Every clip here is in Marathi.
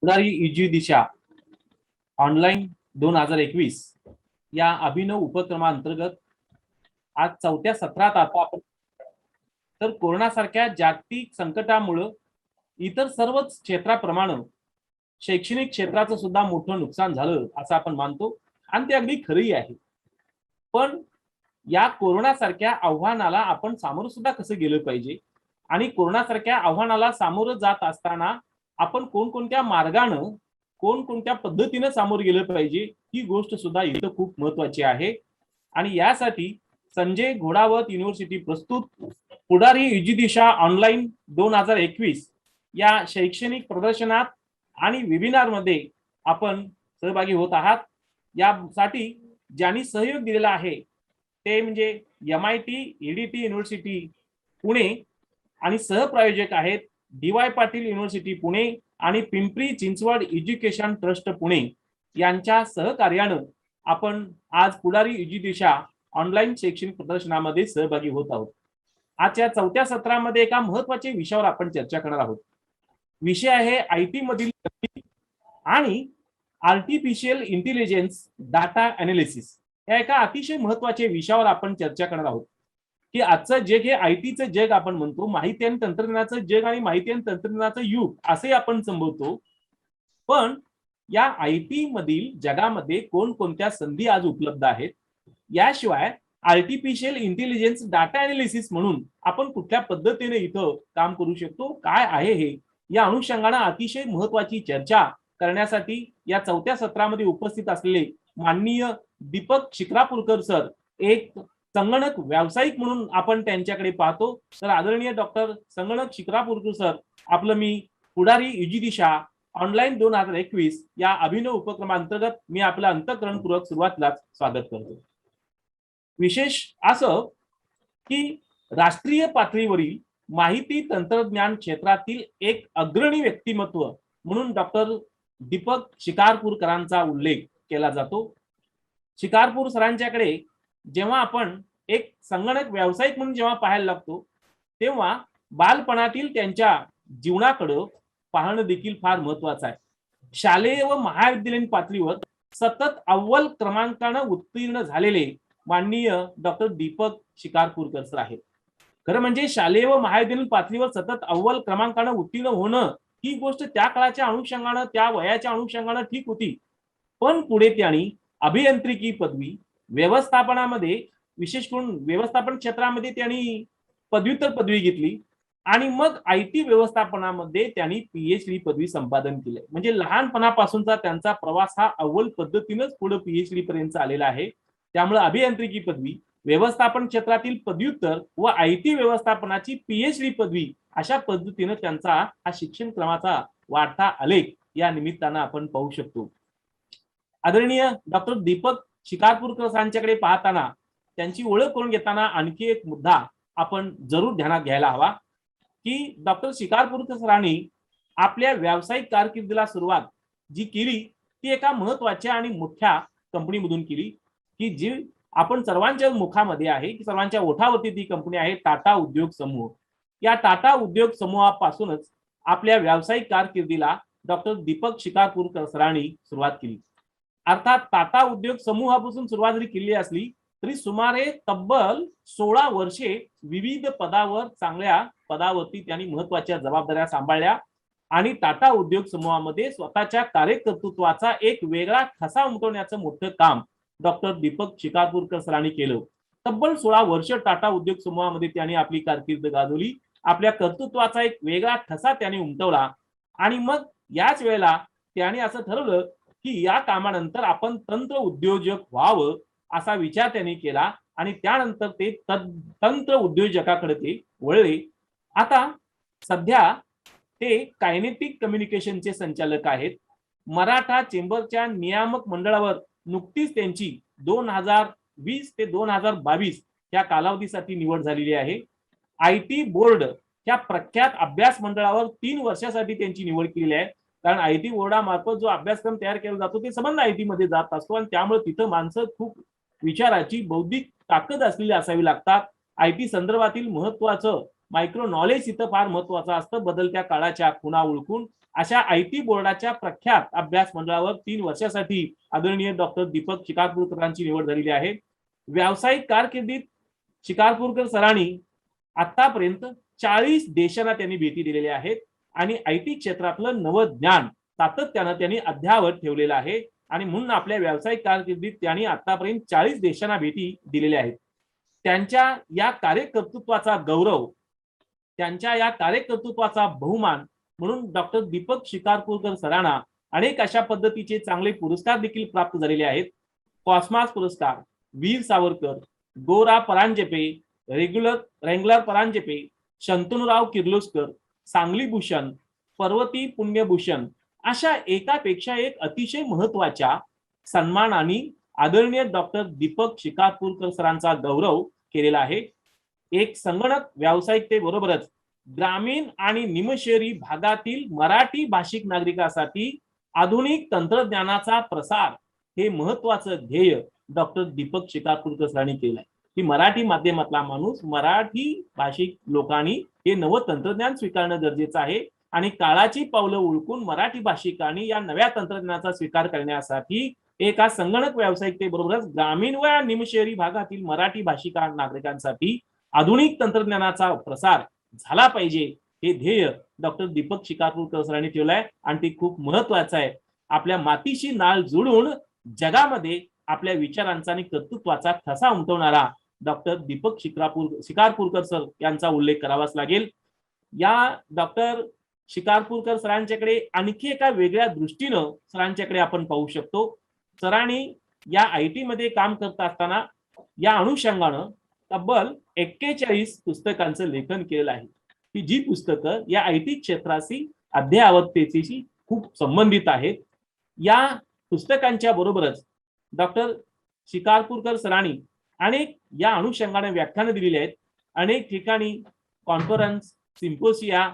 पुढारी इजी दिशा ऑनलाईन 2021 या अभिनव उपक्रमांतर्गत आज चौथ्या सत्रात आता आपण तर कोरोनासारख्या जागतिक संकटामुळे इतर सर्वच क्षेत्राप्रमाणे शैक्षणिक क्षेत्राचं सुद्धा मोठं नुकसान झालं असं आपण मानतो आणि ते अगदी खरंही आहे. पण या कोरोनासारख्या आव्हानाला आपण सामोरं सुद्धा कसं गेलं पाहिजे आणि कोरोनासारख्या आव्हानाला सामोरं जात असताना आपण कोणकोणत्या मार्गानं कोणकोणत्या पद्धतीनं सामोरं गेलं पाहिजे ही गोष्ट सुद्धा इथं खूप महत्वाची आहे. आणि यासाठी संजय घोडावत युनिव्हर्सिटी प्रस्तुत पुढारी युजी दिशा ऑनलाईन 2021 या शैक्षणिक प्रदर्शनात आणि वेबिनार मध्ये आपण सहभागी होत आहात. यासाठी ज्यांनी सहयोग दिलेला आहे ते म्हणजे MIT EDT युनिव्हर्सिटी पुणे आणि सहप्रायोजक आहेत DY पाटील युनिव्हर्सिटी पुणे आणि पिंपरी चिंचवड एज्युकेशन ट्रस्ट पुणे यांच्या सहकार्यानं आपण आज पुढारी युजी दिशा ऑनलाईन शैक्षणिक प्रदर्शनामध्ये सहभागी होत आहोत. आजच्या चौथ्या सत्रामध्ये एका महत्त्वाच्या विषयावर आपण चर्चा करणार आहोत. विषय आहे IT मधील आणि आर्टिफिशियल इंटेलिजन्स डाटा अनालिसिस. या एका अतिशय महत्त्वाच्या विषयावर आपण चर्चा करणार आहोत की आजचं जग हे ITचं जग आपण म्हणतो, माहिती आणि तंत्रज्ञानाचं जग आणि माहिती आणि तंत्रज्ञानाचं युग असे आपण संबोधतो. पण या IT मधील जगामध्ये कोणकोणत्या संधी आज उपलब्ध आहेत, याशिवाय आर्टिफिशियल इंटेलिजन्स डाटा अनालिसिस म्हणून आपण कुठल्या पद्धतीने इथं काम करू शकतो, काय आहे हे या अनुषंगाने अतिशय महत्त्वाची चर्चा करण्यासाठी या चौथ्या सत्रामध्ये उपस्थित असलेले माननीय दीपक शिक्रापूरकर सर, एक संगणक व्यावसायिक म्हणून आपण त्यांच्याकडे पाहतो. तर आदरणीय डॉक्टर संगणक शिक्रापूरकर सर, आपलं मी पुढारी युजी दिशा ऑनलाईन 2021 या अभिनव उपक्रमांतर्गत मी आपलं अंतःकरणपूर्वक सुरुवातीलाच स्वागत करतो. विशेष असं की राष्ट्रीय पातळीवरील माहिती तंत्रज्ञान क्षेत्रातील एक अग्रणी व्यक्तिमत्व म्हणून डॉक्टर दीपक शिकारपूरकरांचा उल्लेख केला जातो. शिकारपूर सरांच्याकडे जेव्हा आपण एक संगणक व्यावसायिक म्हणून जेव्हा पाहायला लागतो तेव्हा बालपणातील त्यांच्या जीवनाकडे पाहणं देखील फार महत्वाचं आहे. शालेय व महाविद्यालयीन पातळीवर सतत अव्वल क्रमांकाने उत्तीर्ण झालेले माननीय डॉक्टर दीपक शिकारपूरकर सर आहेत. खरं म्हणजे शालेय व महाविद्यालयीन पातळीवर सतत अव्वल क्रमांकाने उत्तीर्ण होणं ही गोष्ट त्या काळाच्या अनुषंगाने त्या वयाच्या अनुषंगाने ठीक होती. पण पुढे त्यांनी अभियांत्रिकी पदवी, व्यवस्थापनामध्ये विशेष करून व्यवस्थापन क्षेत्रामध्ये त्यांनी पदव्युत्तर पदवी घेतली आणि मग IT व्यवस्थापनामध्ये त्यांनी PhD पदवी संपादन केली. म्हणजे लहानपणापासूनचा त्यांचा प्रवास हा अव्वल पद्धतीनेच पुढे PhD पर्यंत आलेला आहे. त्यामुळे अभियांत्रिकी पदवी, व्यवस्थापन क्षेत्रातील पदव्युत्तर व IT व्यवस्थापनाची PhD पदवी अशा पद्धतीने त्यांचा हा शिक्षण क्रमाचा वाढता आलेख या निमित्तानं आपण पाहू शकतो. आदरणीय डॉक्टर दीपक शिकारपूरकर यांच्याकडे पाहताना त्यांची ओळख करून घेताना आणखी एक मुद्दा आपण जरूर ध्यानात घ्यायला हवा की डॉक्टर शिकारपूरकर सरांनी आपल्या व्यावसायिक कारकिर्दीला सुरुवात जी केली ती एका महत्वाच्या आणि मोठ्या कंपनीमधून केली की जी आपण सर्वांच्या मुखामध्ये आहे की सर्वांच्या ओठावरती ती कंपनी आहे टाटा उद्योग समूह. या टाटा उद्योग समूहापासूनच आपल्या व्यावसायिक कारकिर्दीला डॉक्टर दीपक शिकारपूरकर सरांनी सुरुवात केली. अर्थात टाटा उद्योग समूहापासून सुरुवात जरी केली असली तरी सुमारे तब्बल 16 वर्षे विविध पदावर चांगल्या पदावरती त्यांनी महत्वाच्या जबाबदाऱ्या सांभाळल्या आणि टाटा उद्योग समूहामध्ये स्वतःच्या कार्यकर्तृत्वाचा एक वेगळा ठसा उमटवण्याचं मोठं काम डॉक्टर दीपक शिकारपूरकर सरांनी केलं. तब्बल 16 वर्ष टाटा उद्योग समूहामध्ये त्यांनी आपली कारकीर्द गाजवली. आपल्या कर्तृत्वाचा एक वेगळा ठसा त्यांनी उमटवला आणि मग याच वेळेला त्यांनी असं ठरवलं की या कामानंतर आपण तंत्र उद्योजक व्हावं असा विचार त्यांनी केला आणि त्यानंतर ते तंत्र उद्योजकाकडे ते वळले. आता सध्या ते कायनेटिक कम्युनिकेशनचे संचालक आहेत. मराठा चेंबरच्या नियामक मंडळावर नुकतीच त्यांची 2020 ते 2022 या कालावधीसाठी निवड झालेली आहे. IT बोर्ड या प्रख्यात अभ्यास मंडळावर 3 वर्षासाठी त्यांची निवड केलेली आहे. कारण IT बोर्डामार्फत जो अभ्यासक्रम तयार केला जातो ते संबंध IT मध्ये जात असतो आणि त्यामुळे तिथं माणसं खूप विचाराची बौद्धिक ताकद असलेली असावी लागतात. IT संदर्भातील महत्वाचं मायक्रो नॉलेज इथं फार महत्वाचं असतं. बदलत्या काळाच्या खुणा ओळखून अशा IT बोर्डाच्या प्रख्यात अभ्यास मंडळावर 3 वर्षासाठी आदरणीय डॉक्टर दीपक शिकारपूरकरांची निवड झालेली आहे. व्यावसायिक कारकिर्दीत शिकारपूरकर सरांनी आतापर्यंत 40 देशांना त्यांनी भेटी दिलेल्या आहेत आणि IT क्षेत्रातलं नवं ज्ञान सातत्यानं त्यांनी अद्ययावत ठेवलेलं आहे आणि म्हणून आपल्या व्यावसायिक कारकिर्दीत त्यांनी आतापर्यंत 40 देशांना भेटी दिलेल्या आहेत. त्यांच्या या कार्यकर्तृत्वाचा गौरव, त्यांच्या या कार्यकर्तृत्वाचा बहुमान म्हणून डॉक्टर दीपक शिकारपूरकर सरांना अनेक अशा पद्धतीचे चांगले पुरस्कार देखील प्राप्त झालेले आहेत. कॉस्मास पुरस्कार, वीर सावरकर, गोरा परांजपे, रेंगलर परांजपे, शंतनुराव किर्लोस्कर, सांगली भूषण, पर्वती पुण्यभूषण अशा एकापेक्षा एक अतिशय महत्वाच्या सन्मानाने आदरणीय डॉक्टर दीपक शिकारपूरकर सरांचा गौरव केलेला आहे. एक संगणक व्यावसायिकतेबरोबरच ग्रामीण आणि निमशहरी भागातील मराठी भाषिक नागरिकांसाठी आधुनिक तंत्रज्ञानाचा प्रसार हे महत्वाचं ध्येय डॉक्टर दीपक शिकारपूरकर सरांनी केलं आहे की मराठी माध्यमातला माणूस, मराठी भाषिक लोकांनी हे नवं तंत्रज्ञान स्वीकारणं गरजेचं आहे आणि काळाची पावलं ओळखून मराठी भाषिकांनी या नव्या तंत्रज्ञानाचा स्वीकार करण्यासाठी एका संगणक व्यावसायिकतेबरोबरच ग्रामीण व निमशहरी भागातील मराठी भाषिक नागरिकांसाठी आधुनिक तंत्रज्ञानाचा प्रसार झाला पाहिजे हे ध्येय डॉक्टर दीपक शिकारपूरकर सरांनी ठेवलंय आणि ते खूप महत्वाचं आहे. आपल्या मातीशी नाळ जोडून जगामध्ये आपल्या विचारांचा आणि कर्तृत्वाचा ठसा उमटवणारा डॉक्टर दीपक शिकारपूरकर सर यांचा उल्लेख करावाच लागेल. या डॉक्टर शिकारपूरकर सरांच्याकडे आणखी एका वेगळ्या दृष्टीनं सरांच्याकडे आपण पाहू शकतो. सरांनी या IT मध्ये काम करत असताना या अनुषंगानं तब्बल 41 पुस्तकांचं लेखन केलेलं आहे की जी पुस्तकं या IT क्षेत्राशी अद्ययावततेशी खूप संबंधित आहेत. या पुस्तकांच्या बरोबरच डॉक्टर शिकारपूरकर सरांनी अनेक या अनुषंगाने व्याख्यानं दिलेली आहेत. अनेक ठिकाणी कॉन्फरन्स, सिम्पोसिया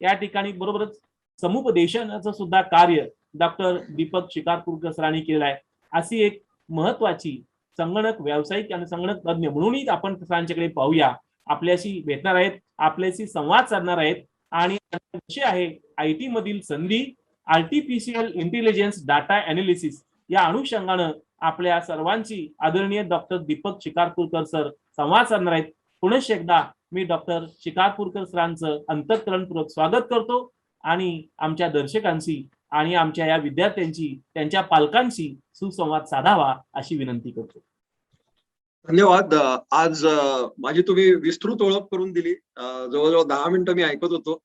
या ठिकाणी बरोबरच समुपदेशनाचं सुद्धा कार्य डॉक्टर दीपक शिकारपूरकर सरांनी केलेलं आहे. अशी एक महत्वाची संगणक व्यावसायिक आणि संगणक तज्ञ म्हणूनही आपण सरांच्याकडे पाहूया. आपल्याशी भेटणार आहेत, आपल्याशी संवाद साधणार आहेत आणि विषय आहे IT मधील संधी, आर्टिफिशियल इंटेलिजन्स डाटा अनालिसिस या अनुषंगानं आपल्या सर्वांची आदरणीय डॉक्टर दीपक शिकारपूरकर सर संवाद साधणार आहेत. पुनश्च एकदा मी डॉक्टर शिकारपूरकर सरांचं अंतःकरणपूर्वक स्वागत करतो आणि आमच्या दर्शकांशी आणि आमच्या या विद्यार्थ्यांची, त्यांच्या पालकांशी सुसंवाद साधावा अशी विनंती करतो. धन्यवाद. आज माझी तुम्ही विस्तृत ओळख करून दिली. जवळजवळ 10 मिनिटं मी ऐकत होतो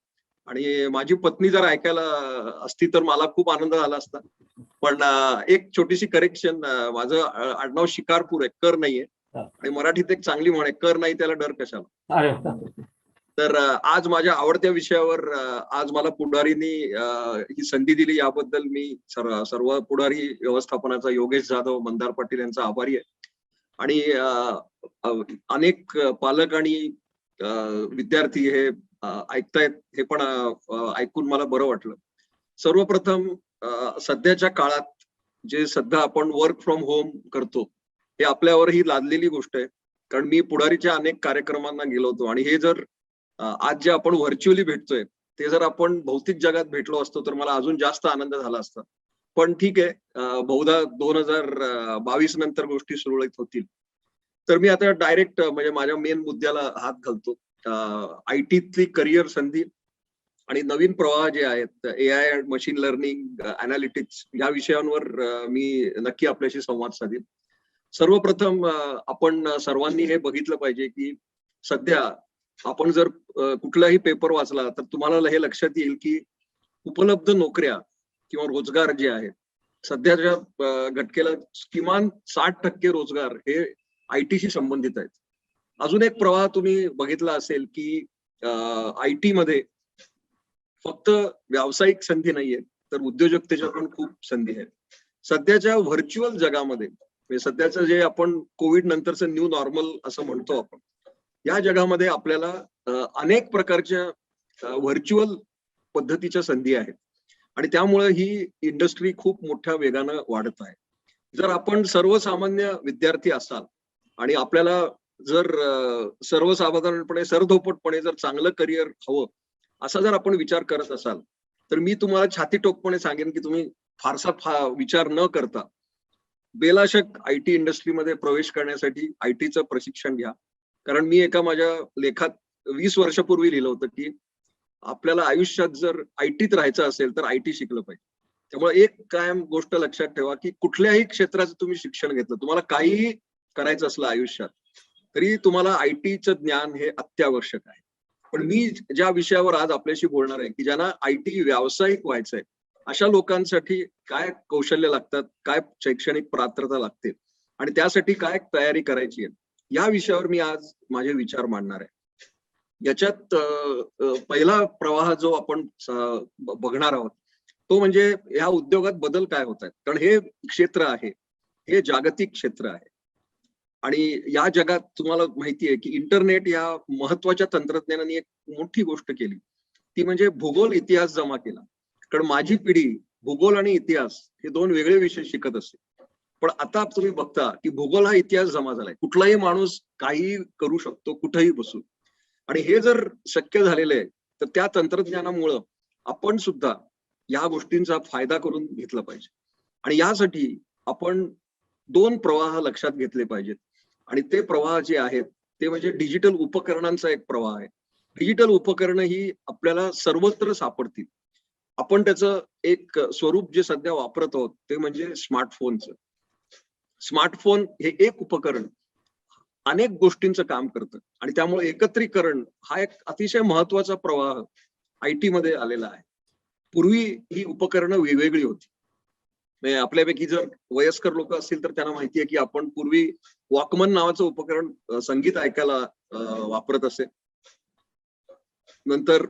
आणि माझी पत्नी जर ऐकायला असती तर मला खूप आनंद झाला असता. पण एक छोटीशी करेक्शन, माझं आडनाव शिकारपूर आहे, कर नाहीये. आणि मराठीत एक चांगली म्हण आहे, कर नाही त्याला डर कशाला. तर आज माझ्या आवडत्या विषयावर आज मला पुढारीनी ही संधी दिली याबद्दल मी सर्व पुढारी व्यवस्थापनाचा योगेश जाधव, मंदार पाटील यांचा आभारी आहे. आणि अनेक पालक आणि विद्यार्थी हे ऐकतायत हे पण ऐकून मला बरं वाटलं. सर्वप्रथम सध्याच्या काळात जे सध्या आपण वर्क फ्रॉम होम करतो हे आपल्यावर ही लादलेली गोष्ट आहे. कारण मी पुढारीच्या अनेक कार्यक्रमांना गेलो होतो आणि हे जर आज जे आपण व्हर्च्युअली भेटतोय ते जर आपण भौतिक जगात भेटलो असतो तर मला अजून जास्त आनंद झाला असता. पण ठीक आहे, बहुधा 2022 नंतर गोष्टी सुरळीत होतील. तर मी आता डायरेक्ट म्हणजे माझ्या मेन मुद्द्याला हात घालतो. IT करिअर संधी आणि नवीन प्रवाह जे आहेत, AI, मशीन लर्निंग, अनालिटिक्स या विषयांवर मी नक्की आपल्याशी संवाद साधेन. सर्वप्रथम आपण सर्वांनी हे बघितलं पाहिजे की सध्या आपण जर कुठलाही पेपर वाचला तर तुम्हाला हे लक्षात येईल की उपलब्ध नोकऱ्या किंवा रोजगार जे आहेत सध्याच्या घटकेला किमान 60% रोजगार हे IT संबंधित आहेत. अजून एक प्रवाह तुम्ही बघितला असेल की IT मध्ये फक्त व्यावसायिक संधी नाहीये तर उद्योजकतेच्या पण खूप संधी आहेत. सध्याच्या व्हर्च्युअल जगामध्ये, सध्याचं जे आपण कोविड नंतरचं न्यू नॉर्मल असं म्हणतो आपण, या जगामध्ये आपल्याला अनेक प्रकारच्या व्हर्च्युअल पद्धतीच्या संधी आहेत आणि त्यामुळे ही इंडस्ट्री खूप मोठ्या वेगानं वाढत आहे. जर आपण सर्वसामान्य विद्यार्थी असाल आणि आपल्याला जर सर्वसाधारणपणे सरधोपटपणे जर चांगलं करिअर हवं असा जर आपण विचार करत असाल तर मी तुम्हाला छातीटोकपणे सांगेन की तुम्ही फारसा विचार न करता बेलाशक आयटी इंडस्ट्रीमध्ये प्रवेश करण्यासाठी आयटीचं प्रशिक्षण घ्या. कारण मी एका माझ्या लेखात 20 वर्षापूर्वी लिहिलं होतं की आपल्याला आयुष्यात जर आयटीत राहायचं असेल तर आयटी शिकलं पाहिजे. त्यामुळे एक कायम गोष्ट लक्षात ठेवा की कुठल्याही क्षेत्राचं तुम्ही शिक्षण घेतलं, तुम्हाला काहीही करायचं असलं आयुष्यात, तरी तुम्हाला आयटीचं ज्ञान हे अत्यावश्यक आहे. पण मी ज्या विषयावर आज आपल्याशी बोलणार आहे की ज्यांना आयटी व्यावसायिक व्हायचंय, अशा लोकांसाठी काय कौशल्य लागतात, काय शैक्षणिक पात्रता लागते आणि त्यासाठी काय तयारी करायची आहे, या विषयावर मी आज माझे विचार मांडणार आहे. याच्यात पहिला प्रवाह जो आपण बघणार आहोत तो म्हणजे ह्या उद्योगात बदल काय होत आहेत. कारण हे क्षेत्र आहे, हे जागतिक क्षेत्र आहे आणि या जगात तुम्हाला माहिती आहे की इंटरनेट या महत्वाच्या तंत्रज्ञानाने एक मोठी गोष्ट केली, ती म्हणजे भूगोल इतिहास जमा केला. कारण माझी पिढी भूगोल आणि इतिहास हे दोन वेगळे विषय शिकत असते. पण आता तुम्ही बघता की भूगोल हा इतिहास जमा झालाय. कुठलाही माणूस काही करू शकतो कुठेही बसून. आणि हे जर शक्य झालेलं आहे तर त्या तंत्रज्ञानामुळं आपण सुद्धा या गोष्टींचा फायदा करून घेतला पाहिजे. आणि यासाठी आपण 2 प्रवाह लक्षात घेतले पाहिजेत. आणि ते प्रवाह जे आहेत ते म्हणजे डिजिटल उपकरणांचा एक प्रवाह आहे. डिजिटल उपकरणं ही आपल्याला सर्वत्र सापडतील. आपण त्याचं एक स्वरूप जे सध्या वापरत आहोत ते म्हणजे स्मार्टफोनचं. स्मार्टफोन हे एक उपकरण अनेक गोष्टींचं काम करतं आणि त्यामुळे एकत्रीकरण हा एक अतिशय महत्वाचा प्रवाह आयटी मध्ये आलेला आहे. पूर्वी ही उपकरणं वेगवेगळी होती. म्हणजे आपल्यापैकी जर वयस्कर लोक असतील तर त्यांना माहिती आहे की आपण पूर्वी वॉकमन नावाचं उपकरण संगीत ऐकायला वापरत असे. नंतर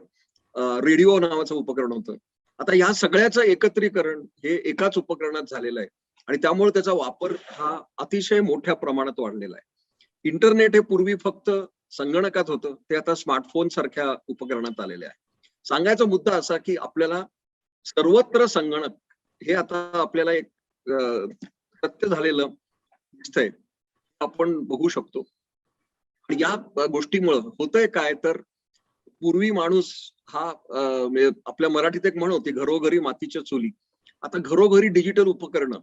रेडिओ नावाचं उपकरण होतं. आता या सगळ्याचं एकत्रीकरण हे एकाच उपकरणात झालेलं आहे आणि त्यामुळे त्याचा वापर हा अतिशय मोठ्या प्रमाणात वाढलेला आहे. इंटरनेट हे पूर्वी फक्त संगणकात होतं, ते आता स्मार्टफोन सारख्या उपकरणात आलेले आहे. सांगायचा मुद्दा असा की आपल्याला सर्वत्र संगणक हे आता आपल्याला एक सत्य झालेलं दिसतंय, आपण बघू शकतो. आणि या गोष्टीमुळं होतंय काय तर पूर्वी माणूस हा म्हणजे आपल्या मराठीत एक म्हण होती, घरोघरी मातीच्या चुली. आता घरोघरी डिजिटल उपकरणं.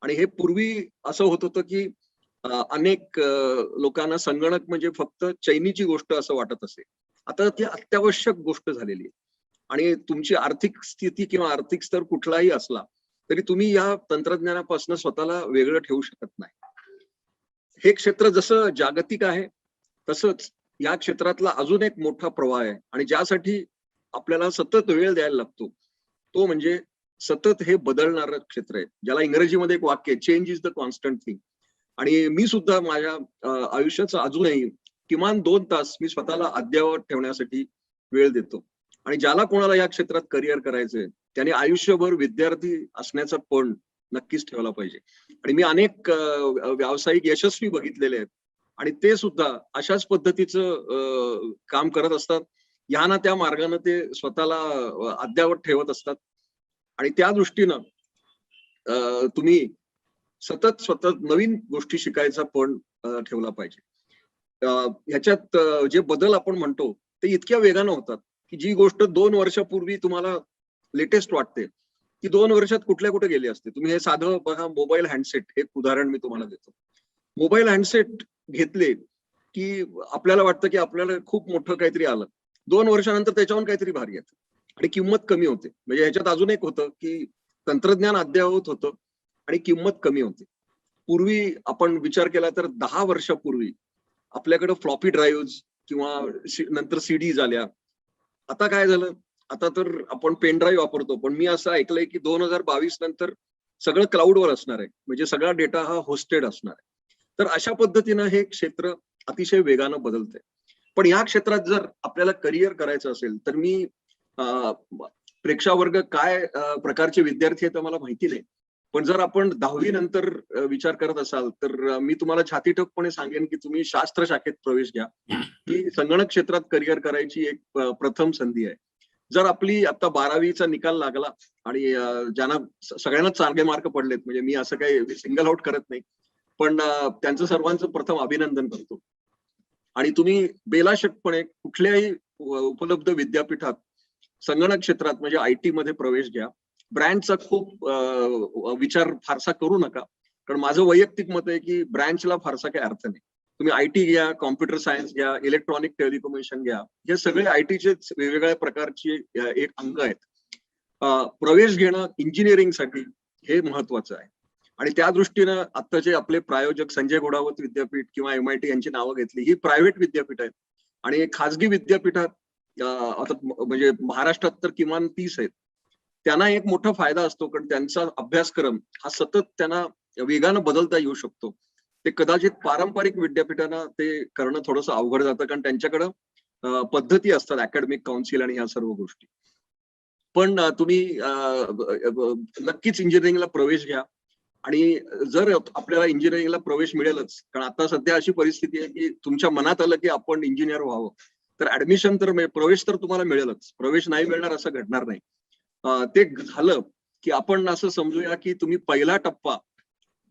आणि हे पूर्वी असं होत होतं की अनेक लोकांना संगणक म्हणजे फक्त चैनीची गोष्ट असं वाटत असे. आता ती अत्यावश्यक गोष्ट झालेली आहे. आणि तुमची आर्थिक स्थिती किंवा आर्थिक स्तर कुठलाही असला तरी तुम्ही या तंत्रज्ञानापासून स्वतःला वेगळं ठेवू शकत नाही. हे क्षेत्र जसं जागतिक आहे तसंच या क्षेत्रातला अजून एक मोठा प्रवाह आहे आणि ज्यासाठी आपल्याला सतत वेळ द्यायला लागतो तो म्हणजे सतत हे बदलणारं क्षेत्र आहे, ज्याला इंग्रजीमध्ये एक वाक्य आहे, change is the constant thing. आणि मी सुद्धा माझ्या आयुष्याचं अजूनही किमान 2 तास मी स्वतःला अद्ययावत ठेवण्यासाठी वेळ देतो. आणि ज्याला कोणाला या क्षेत्रात करिअर करायचंय त्याने आयुष्यभर विद्यार्थी असण्याचा पण नक्कीच ठेवला पाहिजे. आणि मी अनेक व्यावसायिक यशस्वी बघितलेले आहेत आणि ते सुद्धा अशाच पद्धतीचं काम करत असतात. या ना त्या मार्गाने ते स्वतःला अद्ययावत ठेवत असतात. आणि त्या दृष्टीनं तुम्ही सतत नवीन गोष्टी शिकायचा पण ठेवला पाहिजे. ह्याच्यात जे बदल आपण म्हणतो ते इतक्या वेगानं होतात की जी गोष्ट 2 वर्षापूर्वी तुम्हाला लेटेस्ट वाटते ती 2 वर्षात कुठल्या कुठे गेली असते. तुम्ही हे साधं बघा, मोबाईल हँडसेट एक उदाहरण मी तुम्हाला देतो. मोबाईल हँडसेट घेतले की आपल्याला वाटतं की आपल्याला खूप मोठं काहीतरी आलं. 2 वर्षानंतर त्याच्याहून काहीतरी भारी येतं आणि किंमत कमी होते. म्हणजे ह्याच्यात अजून एक होतं की तंत्रज्ञान अद्ययावत होतं आणि किंमत कमी होते. पूर्वी आपण विचार केला तर 10 वर्षापूर्वी आपल्याकडे फ्लॉपी ड्राईव्ह किंवा नंतर सीडी झाल्या. आता काय झालं, आता तर आपण पेन ड्राईव्ह वापरतो. पण मी असं ऐकलंय की 2022 नंतर सगळं क्लाउडवर असणार आहे. म्हणजे सगळा डेटा हा होस्टेड असणार आहे. तर अशा पद्धतीनं हे क्षेत्र अतिशय वेगानं बदलतंय. पण या क्षेत्रात जर आपल्याला करिअर करायचं असेल तर मी प्रेक्षावर्ग काय प्रकारचे विद्यार्थी आहेत मला माहिती नाही. पण जर आपण 10वी नंतर विचार करत असाल तर मी तुम्हाला छातीठोकपणे सांगेन की तुम्ही शास्त्र शाखेत प्रवेश घ्या. ही संगणक क्षेत्रात करिअर करायची एक प्रथम संधी आहे. जर आपली आता 12वीचा निकाल लागला आणि ज्यांना सगळ्यांनाच चांगले मार्क पडलेत, म्हणजे मी असं काही सिंगल आउट करत नाही, पण त्यांचं सर्वांचं प्रथम अभिनंदन करतो. आणि तुम्ही बेलाशकपणे कुठल्याही उपलब्ध विद्यापीठात संगणक क्षेत्रात म्हणजे IT मध्ये प्रवेश घ्या. ब्रँचचा खूप विचार फारसा करू नका. कारण माझं वैयक्तिक मत आहे की ब्रँचला फारसा काही अर्थ नाही. तुम्ही IT घ्या, कॉम्प्युटर सायन्स घ्या, इलेक्ट्रॉनिक टेलिकम्युनिकेशन घ्या. हे सगळे ITचे वेगवेगळ्या प्रकारचे एक अंग आहेत. प्रवेश घेणं इंजिनिअरिंगसाठी हे महत्वाचं आहे. आणि त्या दृष्टीनं आता जे आपले प्रायोजक संजय घोडावत विद्यापीठ किंवा MIT यांची नावं घेतली, ही प्रायव्हेट विद्यापीठ आहेत. आणि खाजगी विद्यापीठात आता म्हणजे महाराष्ट्रात तर किमान 30 आहेत. त्यांना एक मोठा फायदा असतो, कारण त्यांचा अभ्यासक्रम हा सतत त्यांना वेगानं बदलता येऊ शकतो. ते कदाचित पारंपरिक विद्यापीठांना ते करणं थोडंसं अवघड जातं, कारण त्यांच्याकडं पद्धती असतात, अकॅडमिक काउन्सिल आणि ह्या सर्व गोष्टी. पण तुम्ही नक्कीच इंजिनिअरिंगला प्रवेश घ्या. आणि जर आपल्याला इंजिनिअरिंगला प्रवेश मिळेलच, कारण आता सध्या अशी परिस्थिती आहे की तुमच्या मनात आलं की आपण इंजिनियर व्हावं, तर ऍडमिशन तर प्रवेश तर तुम्हाला मिळेलच. प्रवेश नाही मिळणार असं घडणार नाही. ते झालं की आपण असं समजूया की तुम्ही पहिला टप्पा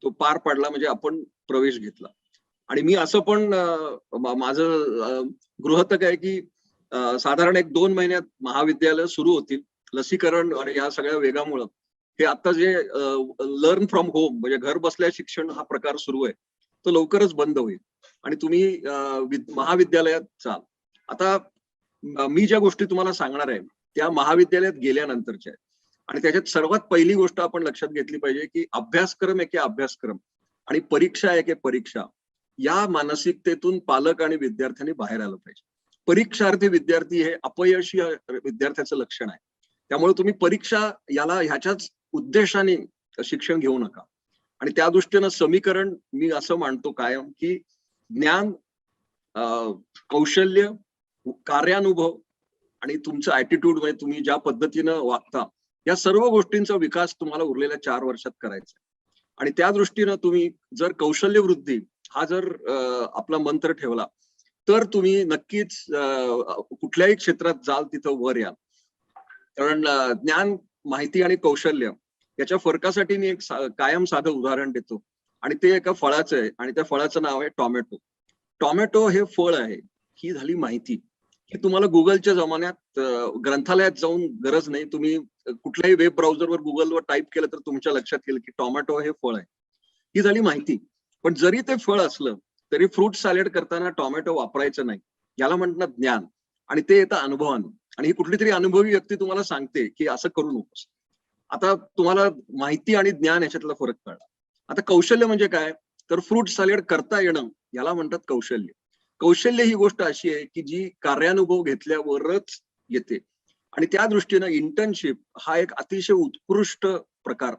तो पार पाडला, म्हणजे आपण प्रवेश घेतला. आणि मी असं पण माझं गृहतक आहे की साधारण 1-2 महिन्यात महाविद्यालय सुरू होतील. लसीकरण आणि या सगळ्या वेगामुळं हे आता जे लर्न फ्रॉम होम म्हणजे घर बसल्या शिक्षण हा प्रकार सुरू आहे, तो लवकरच बंद होईल आणि तुम्ही महाविद्यालयात जाल. आता मी ज्या गोष्टी तुम्हाला सांगणार आहे त्या महाविद्यालयात गेल्यानंतरच्या आहेत. आणि त्याच्यात सर्वात पहिली गोष्ट आपण लक्षात घेतली पाहिजे की अभ्यासक्रम एके अभ्यासक्रम आणि परीक्षा एके परीक्षा, या मानसिकतेतून पालक आणि विद्यार्थ्यांनी बाहेर आलं पाहिजे. परीक्षार्थी विद्यार्थी हे अपयशी विद्यार्थ्याचं लक्षण आहे. त्यामुळे तुम्ही परीक्षा याला ह्याच्याच उद्देशाने शिक्षण घेऊ नका. आणि त्या दृष्टीनं समीकरण मी असं मानतो कायम की ज्ञान, कौशल्य, कार्यानुभव आणि तुमचं ऍटिट्यूड, म्हणजे तुम्ही ज्या पद्धतीनं वागता, या सर्व गोष्टींचा विकास तुम्हाला उरलेल्या 4 वर्षात करायचा. आणि त्या दृष्टीनं तुम्ही जर कौशल्य वृद्धी हा जर आपला मंत्र ठेवला, तर तुम्ही नक्कीच कुठल्याही क्षेत्रात जाल तिथं वर याल. कारण ज्ञान, माहिती आणि कौशल्य याच्या फरकासाठी मी एक कायम साधं उदाहरण देतो. आणि ते एका फळाचं आहे, आणि त्या फळाचं नाव आहे टोमॅटो. टोमॅटो हे फळ आहे, ही झाली माहिती. की तुम्हाला गुगलच्या जमान्यात ग्रंथालयात जाऊन गरज नाही. तुम्ही कुठल्याही वेब ब्राउझरवर गुगलवर टाईप केलं तर तुमच्या लक्षात येईल की टोमॅटो हे फळ आहे. ही झाली माहिती. पण जरी ते फळ असलं तरी फ्रूट सॅलेड करताना टोमॅटो वापरायचं नाही, याला म्हणतात ज्ञान. आणि ते येतं अनुभवानं. आणि ही कुठली तरी अनुभवी व्यक्ती तुम्हाला सांगते की असं करू नकोस. आता तुम्हाला माहिती आणि ज्ञान याच्यातला फरक कळला. आता कौशल्य म्हणजे काय, तर फ्रूट सॅलेड करता येणं याला म्हणतात कौशल्य. कौशल्य ही गोष्ट अशी आहे की जी कार्यानुभव घेतल्यावरच येते. आणि त्या दृष्टीनं इंटर्नशिप हा एक अतिशय उत्कृष्ट प्रकार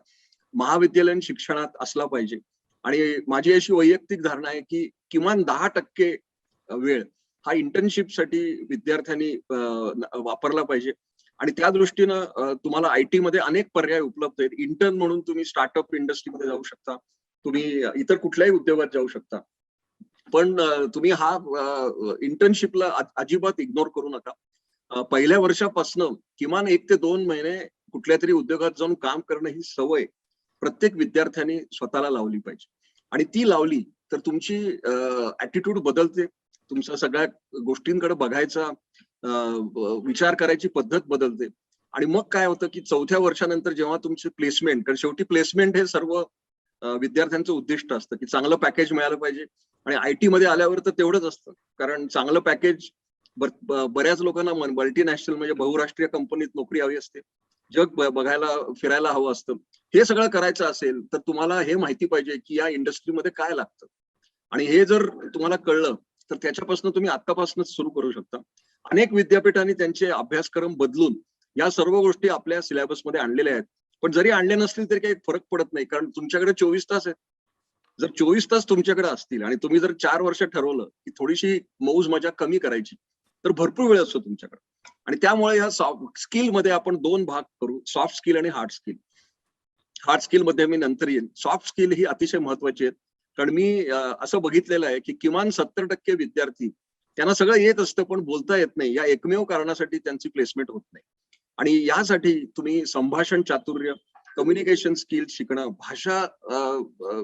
महाविद्यालयीन शिक्षणात असला पाहिजे. आणि माझी अशी वैयक्तिक धारणा आहे की किमान 10% वेळ हा इंटर्नशिपसाठी विद्यार्थ्यांनी वापरला पाहिजे. आणि त्या दृष्टीनं तुम्हाला IT मध्ये अनेक पर्याय उपलब्ध आहेत. इंटर्न म्हणून तुम्ही स्टार्टअप इंडस्ट्रीमध्ये जाऊ शकता, तुम्ही इतर कुठल्याही उद्योगात जाऊ शकता. पण तुम्ही हा इंटर्नशिपला अजिबात इग्नोर करू नका. पहिल्या वर्षापासून किमान 1 ते 2 महिने कुठल्या तरी उद्योगात जाऊन काम करणं ही सवय प्रत्येक विद्यार्थ्यांनी स्वतःला लावली पाहिजे. आणि ती लावली तर तुमची ऍटिट्यूड बदलते, तुमच्या सगळ्या गोष्टींकडे बघायचा विचार करायची पद्धत बदलते. आणि मग काय होतं की 4थ्या वर्षानंतर जेव्हा तुमची प्लेसमेंट, कारण शेवटी प्लेसमेंट हे सर्व विद्यार्थ्यांचं उद्दिष्ट असतं की चांगलं पॅकेज मिळालं पाहिजे. आणि IT मध्ये आल्यावर तर तेवढंच असतं, कारण चांगलं पॅकेज बऱ्याच लोकांना मल्टीनॅशनल म्हणजे बहुराष्ट्रीय कंपनीत नोकरी हवी असते, जग बघायला फिरायला हवं असतं. हे सगळं करायचं असेल तर तुम्हाला हे माहिती पाहिजे की या इंडस्ट्रीमध्ये काय लागतं. आणि हे जर तुम्हाला कळलं तर त्याच्यापासून तुम्ही आतापासूनच सुरू करू शकता. अनेक विद्यापीठांनी त्यांचे अभ्यासक्रम बदलून या सर्व गोष्टी आपल्या सिलेबसमध्ये आणलेल्या आहेत. पण जरी आणले नसतील तरी काही फरक पडत नाही, कारण तुमच्याकडे 24 तास आहेत. जर 24 तास तुमच्याकडे असतील आणि तुम्ही जर 4 वर्ष ठरवलं की थोडीशी मौज मजा कमी करायची, तर भरपूर वेळ असतो तुमच्याकडे. आणि त्यामुळे या सॉफ्ट स्किल मध्ये आपण 2 भाग करू, सॉफ्ट स्किल आणि हार्ड स्किल. हार्ड स्किल मध्ये मी नंतर येईल. सॉफ्ट स्किल ही अतिशय महत्वाची आहेत. कारण मी असं बघितलेलं आहे की किमान 70% विद्यार्थी त्यांना सगळं येत असतं पण बोलता येत नाही, या एकमेव कारणासाठी त्यांची प्लेसमेंट होत नाही. आणि यासाठी तुम्ही संभाषण चातुर्य, कम्युनिकेशन स्किल्स शिकणं, भाषा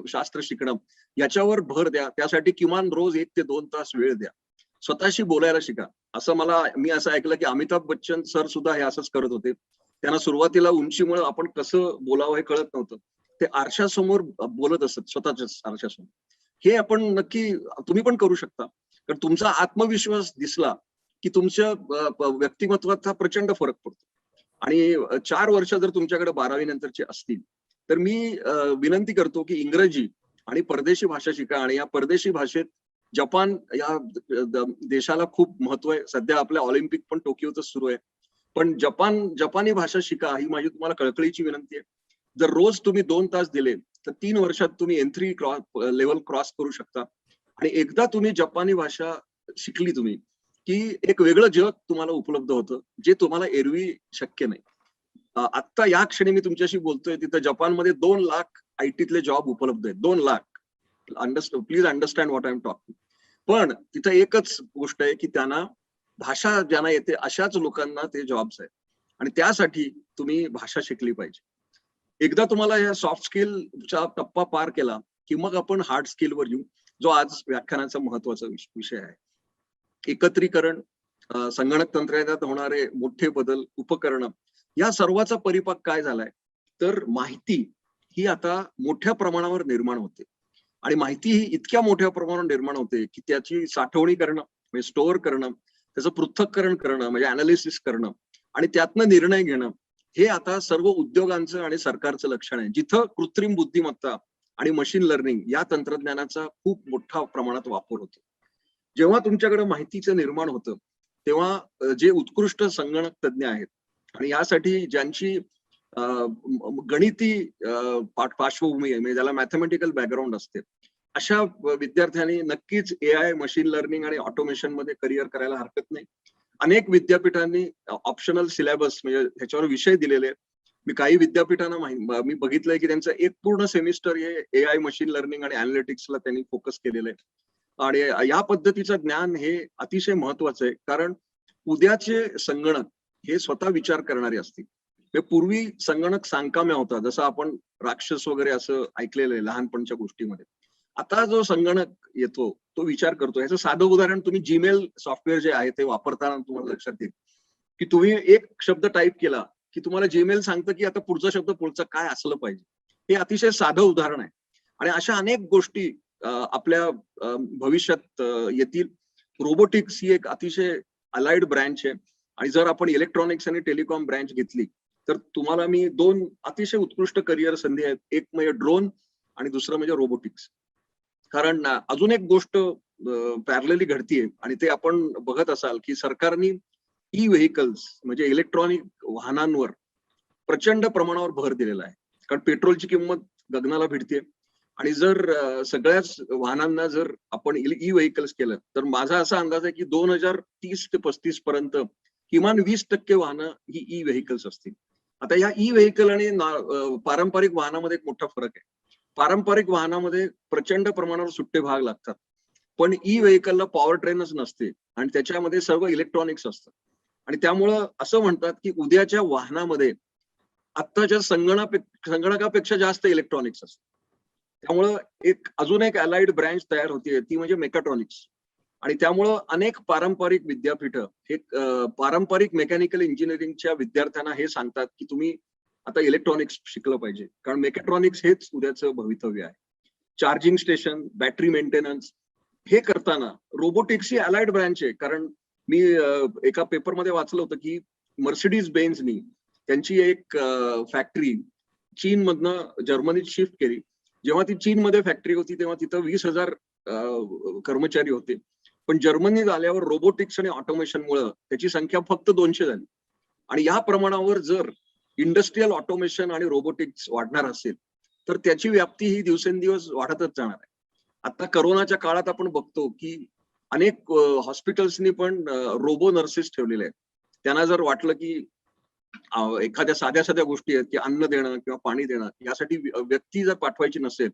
शास्त्र शिकणं याच्यावर भर द्या. त्यासाठी किमान रोज 1 ते 2 तास वेळ द्या. स्वतःशी बोलायला शिका. मी असं ऐकलं की अमिताभ बच्चन सर सुद्धा हे असंच करत होते. त्यांना सुरुवातीला उंचीमुळे आपण कसं बोलावं हे कळत नव्हतं. ते आरशासमोर बोलत असत, स्वतःच्याच आरशासमोर. हे आपण नक्की तुम्ही पण करू शकता. कारण तुमचा आत्मविश्वास दिसला की तुमच्या व्यक्तिमत्वात हा प्रचंड फरक पडतो. आणि 4 वर्ष जर तुमच्याकडे 12वी नंतरचे असतील, तर मी विनंती करतो की इंग्रजी आणि परदेशी भाषा शिका. आणि या परदेशी भाषेत जपान या देशाला खूप महत्व आहे. सध्या आपल्या ऑलिम्पिक पण टोकियोतच सुरू आहे. पण जपानी भाषा शिका, ही माझी तुम्हाला कळकळीची विनंती आहे. जर रोज तुम्ही 2 तास दिले, तर 3 वर्षात तुम्ही N3 लेव्हल क्रॉस करू शकता. आणि एकदा तुम्ही जपानी भाषा शिकली तुम्ही, की एक वेगळं जग तुम्हाला उपलब्ध होतं, जे तुम्हाला एरवी शक्य नाही. आत्ता या क्षणी मी तुमच्याशी बोलतोय, तिथं जपानमध्ये 2 लाख आयटीतले जॉब उपलब्ध आहेत. 2 lakh. Please understand what I am talking. पण तिथं एकच गोष्ट आहे, की त्यांना भाषा ज्यांना येते अशाच लोकांना ते जॉब्स आहेत. आणि त्यासाठी तुम्ही भाषा शिकली पाहिजे. एकदा तुम्हाला या सॉफ्ट स्किलचा टप्पा पार केला, की मग आपण हार्ड स्किलवर येऊ, जो आज व्याख्यानाचा महत्वाचा विषय आहे. एकत्रीकरण, संगणक तंत्रज्ञानात होणारे मोठे बदल, उपकरणं, या सर्वाचा परिपाक काय झालाय, तर माहिती ही आता मोठ्या प्रमाणावर निर्माण होते. आणि माहिती ही इतक्या मोठ्या प्रमाणावर निर्माण होते की त्याची साठवणी करणं, म्हणजे स्टोअर करणं, त्याचं पृथक्करण करणं म्हणजे अनालिसिस करणं आणि त्यातनं निर्णय घेणं, हे आता सर्व उद्योगांचं आणि सरकारचं लक्षण आहे. जिथं कृत्रिम बुद्धिमत्ता आणि मशीन लर्निंग या तंत्रज्ञानाचा खूप मोठ्या प्रमाणात वापर होतो. जेव्हा तुमच्याकडे माहितीचं निर्माण होतं, तेव्हा जे उत्कृष्ट संगणक तज्ञ आहेत आणि यासाठी ज्यांची गणिती पार्श्वभूमी आहे, म्हणजे ज्याला मॅथमॅटिकल बॅकग्राऊंड असते, अशा विद्यार्थ्यांनी नक्कीच AI, मशीन लर्निंग आणि ऑटोमेशन मध्ये करिअर करायला हरकत नाही. अनेक विद्यापीठांनी ऑप्शनल सिलेबस म्हणजे ह्याच्यावर विषय दिलेले आहेत. मी काही विद्यापीठांना मी बघितलंय की त्यांचं एक पूर्ण सेमिस्टर हे AI, मशीन लर्निंग आणि अनालिटिक्सला त्यांनी फोकस केलेलं आहे. आणि या पद्धतीचं ज्ञान हे अतिशय महत्वाचं आहे. कारण उद्याचे संगणक हे स्वतः विचार करणारे असतील. पूर्वी संगणक सांकाम्या होता, जसं आपण राक्षस वगैरे असं ऐकलेलं आहे लहानपणच्या गोष्टीमध्ये. आता जो संगणक येतो तो विचार करतो. याचं साधं उदाहरण तुम्ही जीमेल सॉफ्टवेअर जे आहे ते वापरताना तुम्हाला लक्षात येईल, की तुम्ही एक शब्द टाईप केला की तुम्हाला जीमेल सांगतं की आता पुढचा शब्द पुढचं काय असलं पाहिजे. हे अतिशय साधं उदाहरण आहे. आणि अशा अनेक गोष्टी आपल्या भविष्यात येतील. रोबोटिक्स ही एक अतिशय अलाइड ब्रँच आहे. आणि जर आपण इलेक्ट्रॉनिक्स आणि टेलिकॉम ब्रँच घेतली, तर तुम्हाला मी 2 अतिशय उत्कृष्ट करिअर संधी आहेत. एक म्हणजे ड्रोन आणि दुसरं म्हणजे रोबोटिक्स. कारण अजून एक गोष्ट पॅरलली घडतीये आणि ते आपण बघत असाल की सरकारने व्हेकल्स म्हणजे इलेक्ट्रॉनिक वाहनांवर प्रचंड प्रमाणावर भर दिलेला आहे. कारण पेट्रोलची किंमत गगनाला भिडते. आणि जर सगळ्याच वाहनांना जर आपण व्हेकल्स केलं, तर माझा असा अंदाज आहे की 2030 ते 35 पर्यंत किमान 20% वाहनं ही व्हेकल्स असतील. आता या व्हेकल आणि पारंपरिक वाहनामध्ये एक मोठा फरक आहे. पारंपरिक वाहनामध्ये प्रचंड प्रमाणावर सुट्टे भाग लागतात. पण व्हेकलला पॉवर ट्रेनच नसते आणि त्याच्यामध्ये सर्व इलेक्ट्रॉनिक्स असतं. आणि त्यामुळं असं म्हणतात की उद्याच्या वाहनामध्ये आत्ताच्या संगणकापेक्षा जास्त इलेक्ट्रॉनिक्स असतं. त्यामुळं अजून एक अलाइड ब्रँच तयार होतीये, ती म्हणजे मेकाट्रॉनिक्स. आणि त्यामुळं अनेक पारंपरिक विद्यापीठ हे पारंपरिक मेकॅनिकल इंजिनिअरिंगच्या विद्यार्थ्यांना हे सांगतात की तुम्ही आता इलेक्ट्रॉनिक्स शिकलं पाहिजे. कारण मेकॅट्रॉनिक्स हेच उद्याचं भवितव्य आहे. चार्जिंग स्टेशन, बॅटरी मेंटेनन्स हे करताना रोबोटिक्स ही अलाइड ब्रँच आहे. कारण मी एका पेपरमध्ये वाचलं होतं की मर्सिडीज बेन्झनी त्यांची एक फॅक्टरी चीनमधनं जर्मनीत शिफ्ट केली. जेव्हा ती चीनमध्ये फॅक्टरी होती तेव्हा तिथं 20,000 कर्मचारी होते. पण जर्मनीत आल्यावर रोबोटिक्स आणि ऑटोमेशनमुळे त्याची संख्या फक्त 200 झाली. आणि या प्रमाणावर जर इंडस्ट्रियल ऑटोमेशन आणि रोबोटिक्स वाढणार असेल, तर त्याची व्याप्ती ही दिवसेंदिवस वाढतच जाणार आहे. आता करोनाच्या काळात आपण बघतो की अनेक हॉस्पिटल्सनी पण रोबो नर्सेस ठेवलेले आहेत. त्यांना जर वाटलं की एखाद्या साध्या साध्या गोष्टी आहेत की अन्न देणं किंवा पाणी देणं, यासाठी व्यक्ती जर पाठवायची नसेल,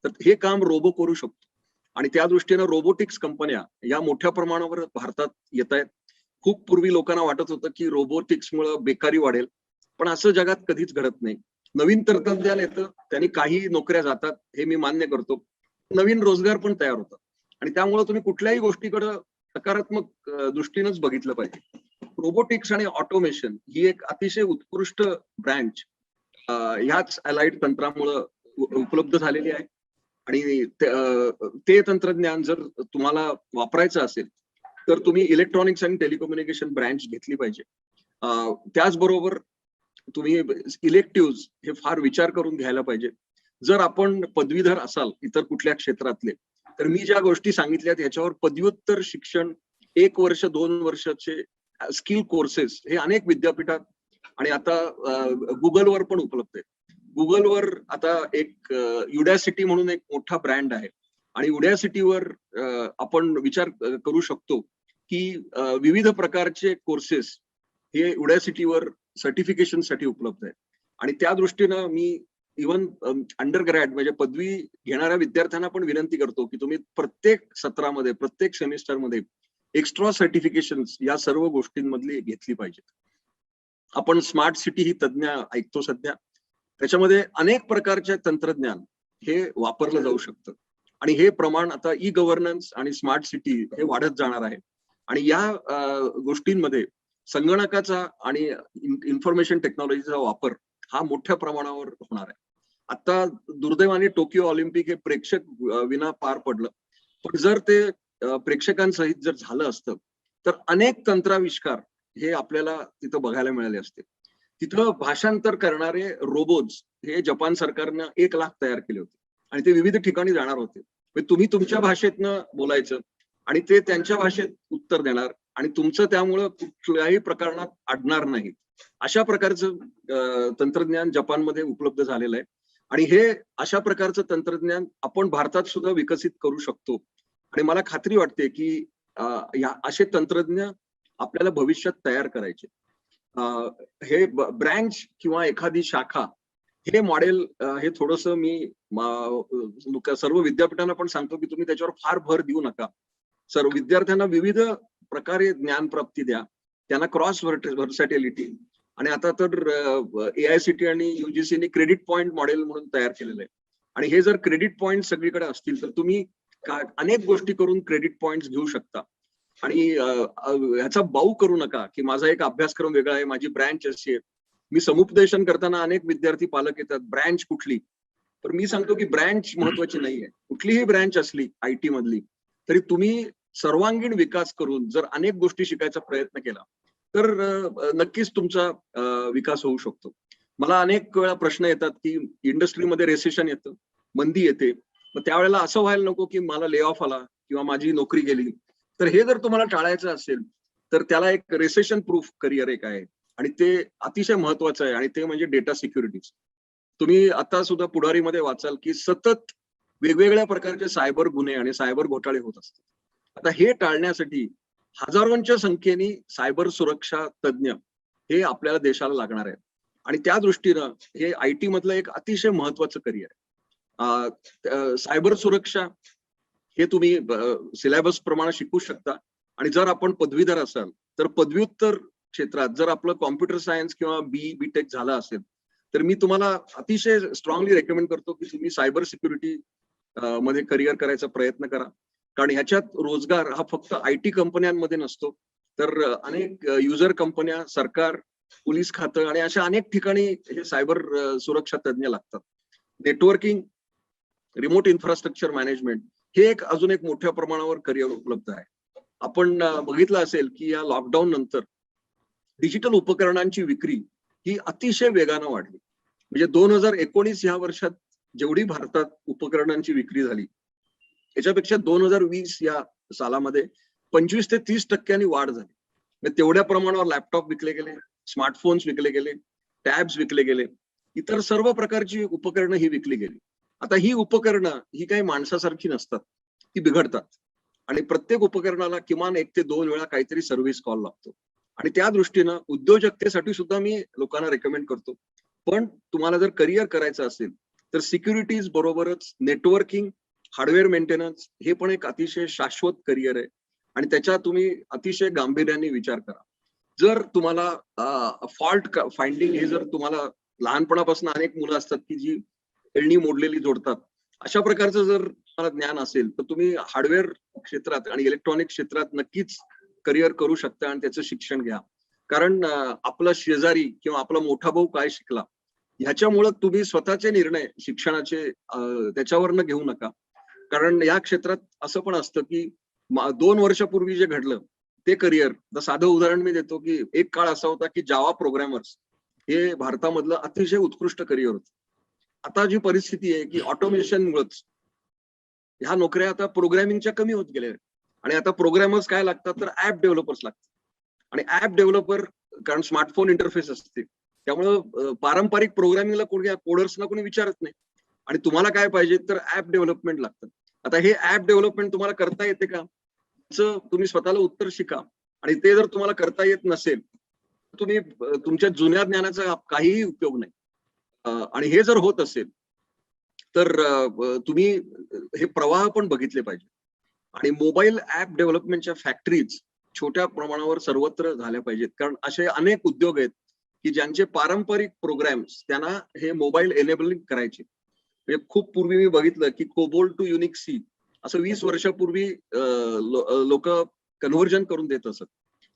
तर हे काम रोबो करू शकतो. आणि त्या दृष्टीनं रोबोटिक्स कंपन्या या मोठ्या प्रमाणावर भारतात येत आहेत. खूप पूर्वी लोकांना वाटत होतं की रोबोटिक्समुळे बेकारी वाढेल, पण असं जगात कधीच घडत नाही. नवीन तंत्रज्ञान येतं, त्यांनी काही नोकऱ्या जातात, हे मी मान्य करतो. नवीन रोजगार पण तयार होतात. आणि त्यामुळे तुम्ही कुठल्याही गोष्टीकडे सकारात्मक दृष्टीनंच बघितलं पाहिजे. रोबोटिक्स आणि ऑटोमेशन ही एक अतिशय उत्कृष्ट ब्रँच ह्याच अलाइड तंत्रामुळे उपलब्ध झालेली आहे. आणि ते तंत्रज्ञान जर तुम्हाला वापरायचं असेल तर तुम्ही इलेक्ट्रॉनिक्स आणि टेलिकम्युनिकेशन ब्रँच घेतली पाहिजे. त्याचबरोबर तुम्ही इलेक्टिव्ह हे फार विचार करून घ्यायला पाहिजे. जर आपण पदवीधर असाल इतर कुठल्या क्षेत्रातले, तर मी ज्या गोष्टी सांगितल्या त्याच्यावर पदव्युत्तर शिक्षण 1 वर्ष 2 वर्षाचे स्किल कोर्सेस हे अनेक विद्यापीठात आणि आता गुगलवर पण उपलब्ध आहे. गुगलवर आता एक युडॅसिटी म्हणून एक मोठा ब्रँड आहे आणि युडॅसिटीवर आपण विचार करू शकतो की विविध प्रकारचे कोर्सेस हे युडॅसिटीवर सर्टिफिकेशन साठी उपलब्ध आहे. आणि त्या दृष्टीनं मी इव्हन अंडर ग्रॅड म्हणजे पदवी घेणाऱ्या विद्यार्थ्यांना पण विनंती करतो की तुम्ही प्रत्येक सत्रामध्ये प्रत्येक सेमिस्टरमध्ये एक्स्ट्रा सर्टिफिकेशन या सर्व गोष्टींमधली घेतली पाहिजेत. आपण स्मार्ट सिटी ही तज्ञ ऐकतो सध्या, त्याच्यामध्ये अनेक प्रकारचे तंत्रज्ञान हे वापरलं जाऊ शकतं आणि हे प्रमाण आता ई गव्हर्नन्स आणि स्मार्ट सिटी हे वाढत जाणार आहे. आणि या गोष्टींमध्ये संगणकाचा आणि इन्फॉर्मेशन टेक्नॉलॉजीचा वापर हा मोठ्या प्रमाणावर होणार आहे. आता दुर्दैवाने टोकियो ऑलिम्पिक हे प्रेक्षक विना पार पडलं, पण जर ते प्रेक्षकांसहित जर झालं असतं तर अनेक तंत्राविष्कार हे आपल्याला तिथं बघायला मिळाले असते. तिथं भाषांतर करणारे रोबोट्स हे जपान सरकारनं 1 लाख तयार केले होते आणि ते विविध ठिकाणी जाणार होते. तुम्ही तुमच्या भाषेतनं बोलायचं आणि ते त्यांच्या भाषेत उत्तर देणार आणि तुमचं त्यामुळं कुठल्याही प्रकरणात अडणार नाही. अशा प्रकारचं तंत्रज्ञान जपानमध्ये उपलब्ध झालेलं आहे आणि हे अशा प्रकारचं तंत्रज्ञान आपण भारतात सुद्धा विकसित करू शकतो. आणि मला खात्री वाटते की असे तंत्रज्ञ आपल्याला भविष्यात तयार करायचे. हे ब्रँच किंवा एखादी शाखा हे मॉडेल हे थोडस मी सर्व विद्यापीठांना पण सांगतो की तुम्ही त्याच्यावर फार भर देऊ नका. सर्व विद्यार्थ्यांना विविध प्रकारे ज्ञान प्राप्ती द्या, त्यांना क्रॉस व्हर्सॅटिलिटी. आणि आता तर AICTE आणि UGCने क्रेडिट पॉइंट मॉडेल म्हणून तयार केलेलं आहे. आणि हे जर क्रेडिट पॉइंट सगळीकडे असतील तर तुम्ही अनेक गोष्टी करून क्रेडिट पॉइंट घेऊ शकता. आणि ह्याचा बाऊ करू नका की माझा एक अभ्यासक्रम वेगळा आहे, माझी ब्रँच अशी आहे. मी समुपदेशन करताना अनेक विद्यार्थी पालक येतात, ब्रँच कुठली? तर मी सांगतो की ब्रँच महत्वाची नाहीये. कुठलीही ब्रँच असली IT मधली तरी तुम्ही सर्वांगीण विकास करून जर अनेक गोष्टी शिकायचा प्रयत्न केला तर नक्कीच तुमचा विकास होऊ शकतो. मला अनेक वेळा प्रश्न येतात की इंडस्ट्रीमध्ये रेसेशन येतं, मंदी येते, मग त्यावेळेला असं व्हायला नको की मला ले ऑफ आला किंवा माझी नोकरी गेली. तर हे जर तुम्हाला टाळायचं असेल तर त्याला एक रेसेशन प्रूफ करिअर एक आहे आणि ते अतिशय महत्वाचं आहे आणि ते म्हणजे डेटा सिक्युरिटी. तुम्ही आता सुद्धा पुढारीमध्ये वाचाल की सतत वेगवेगळ्या प्रकारचे सायबर गुन्हे आणि सायबर घोटाळे होत असतात. आता हे टाळण्यासाठी हजारोंच्या संख्येने सायबर सुरक्षा तज्ञ हे आपल्याला देशाला लागणार आहे आणि त्या दृष्टीनं हे IT मधलं एक अतिशय महत्वाचं करिअर आहे. सायबर सुरक्षा हे तुम्ही सिलेबस प्रमाणे शिकू शकता. आणि जर आपण पदवीधर असाल तर पदव्युत्तर क्षेत्रात जर आपलं कॉम्प्युटर सायन्स किंवा BTech झालं असेल तर मी तुम्हाला अतिशय स्ट्रॉंगली रेकमेंड करतो की तुम्ही सायबर सिक्युरिटी मध्ये करिअर करायचा प्रयत्न करा. कारण ह्याच्यात रोजगार हा फक्त IT कंपन्यांमध्ये नसतो, तर अनेक युजर कंपन्या, सरकार, पोलीस खातं आणि अशा अनेक ठिकाणी हे सायबर सुरक्षा तज्ञ लागतात. नेटवर्किंग, रिमोट इन्फ्रास्ट्रक्चर मॅनेजमेंट हे एक अजून एक मोठ्या प्रमाणावर करिअर उपलब्ध आहे. आपण बघितलं असेल की या लॉकडाऊन नंतर डिजिटल उपकरणांची विक्री ही अतिशय वेगानं वाढली. म्हणजे 2019 ह्या वर्षात जेवढी भारतात उपकरणांची विक्री झाली याच्यापेक्षा 2020 या सालामध्ये 25 ते 30% वाढ झाली. म्हणजे तेवढ्या प्रमाणावर लॅपटॉप विकले गेले, स्मार्टफोन्स विकले गेले, टॅब्स विकले गेले, इतर सर्व प्रकारची उपकरणं ही विकली गेली. आता ही उपकरणं ही काही माणसासारखी नसतात, ती बिघडतात आणि प्रत्येक उपकरणाला किमान 1 ते 2 वेळा काहीतरी सर्व्हिस कॉल लागतो. आणि त्या दृष्टीनं उद्योजकतेसाठी सुद्धा मी लोकांना रेकमेंड करतो. पण तुम्हाला जर करिअर करायचं असेल तर सिक्युरिटीज बरोबरच नेटवर्किंग, हार्डवेअर मेंटेनन्स हे पण एक अतिशय शाश्वत करिअर आहे आणि त्याच्या तुम्ही अतिशय गांभीर्याने विचार करा. जर तुम्हाला फॉल्ट फाइंडिंग हे जर तुम्हाला लहानपणापासून अनेक मुलं असतात की जी एळणी मोडलेली जोडतात, अशा प्रकारचं जर तुम्हाला ज्ञान असेल तर तुम्ही हार्डवेअर क्षेत्रात आणि इलेक्ट्रॉनिक क्षेत्रात नक्कीच करिअर करू शकता आणि त्याचं शिक्षण घ्या. कारण आपला शेजारी किंवा आपला मोठा भाऊ काय शिकला ह्याच्यामुळं तुम्ही स्वतःचे निर्णय शिक्षणाचे त्याच्यावरनं घेऊ नका. कारण या क्षेत्रात असं पण असतं की 2 वर्षापूर्वी जे घडलं ते करिअर. साधं उदाहरण मी देतो की एक काळ असा होता की जावा प्रोग्रॅमर्स हे भारतामधलं अतिशय उत्कृष्ट करिअर होतं. आता जी परिस्थिती आहे की ऑटोमेशनमुळेच ह्या नोकऱ्या आता प्रोग्रॅमिंगच्या कमी होत गेल्या आणि आता प्रोग्रॅमर्स काय लागतात तर ऍप डेव्हलपर्स लागतात. आणि ऍप डेव्हलपर कारण स्मार्टफोन इंटरफेस असते त्यामुळं पारंपरिक प्रोग्रामिंगला कोणी कोडर्सना कोणी विचारत नाही आणि तुम्हाला काय पाहिजे तर ऍप डेव्हलपमेंट लागतं. आता हे ऍप डेव्हलपमेंट तुम्हाला करता येते का तुम्ही स्वतःला उत्तर शिका आणि ते जर तुम्हाला करता येत नसेल तुम्ही तुमच्या जुन्या ज्ञानाचा काहीही उपयोग नाही. आणि हे जर होत असेल तर तुम्ही हे प्रवाह पण बघितले पाहिजे आणि मोबाईल ऍप डेव्हलपमेंटच्या फॅक्टरीज छोट्या प्रमाणावर सर्वत्र झाल्या पाहिजेत. कारण असे अनेक उद्योग आहेत की ज्यांचे पारंपरिक प्रोग्राम्स त्यांना हे मोबाईल एनेबलिंग करायचे. म्हणजे खूप पूर्वी मी बघितलं की कोबोल टू युनिक सी असं 20 वर्षापूर्वी लोक कन्व्हर्जन करून देत असत.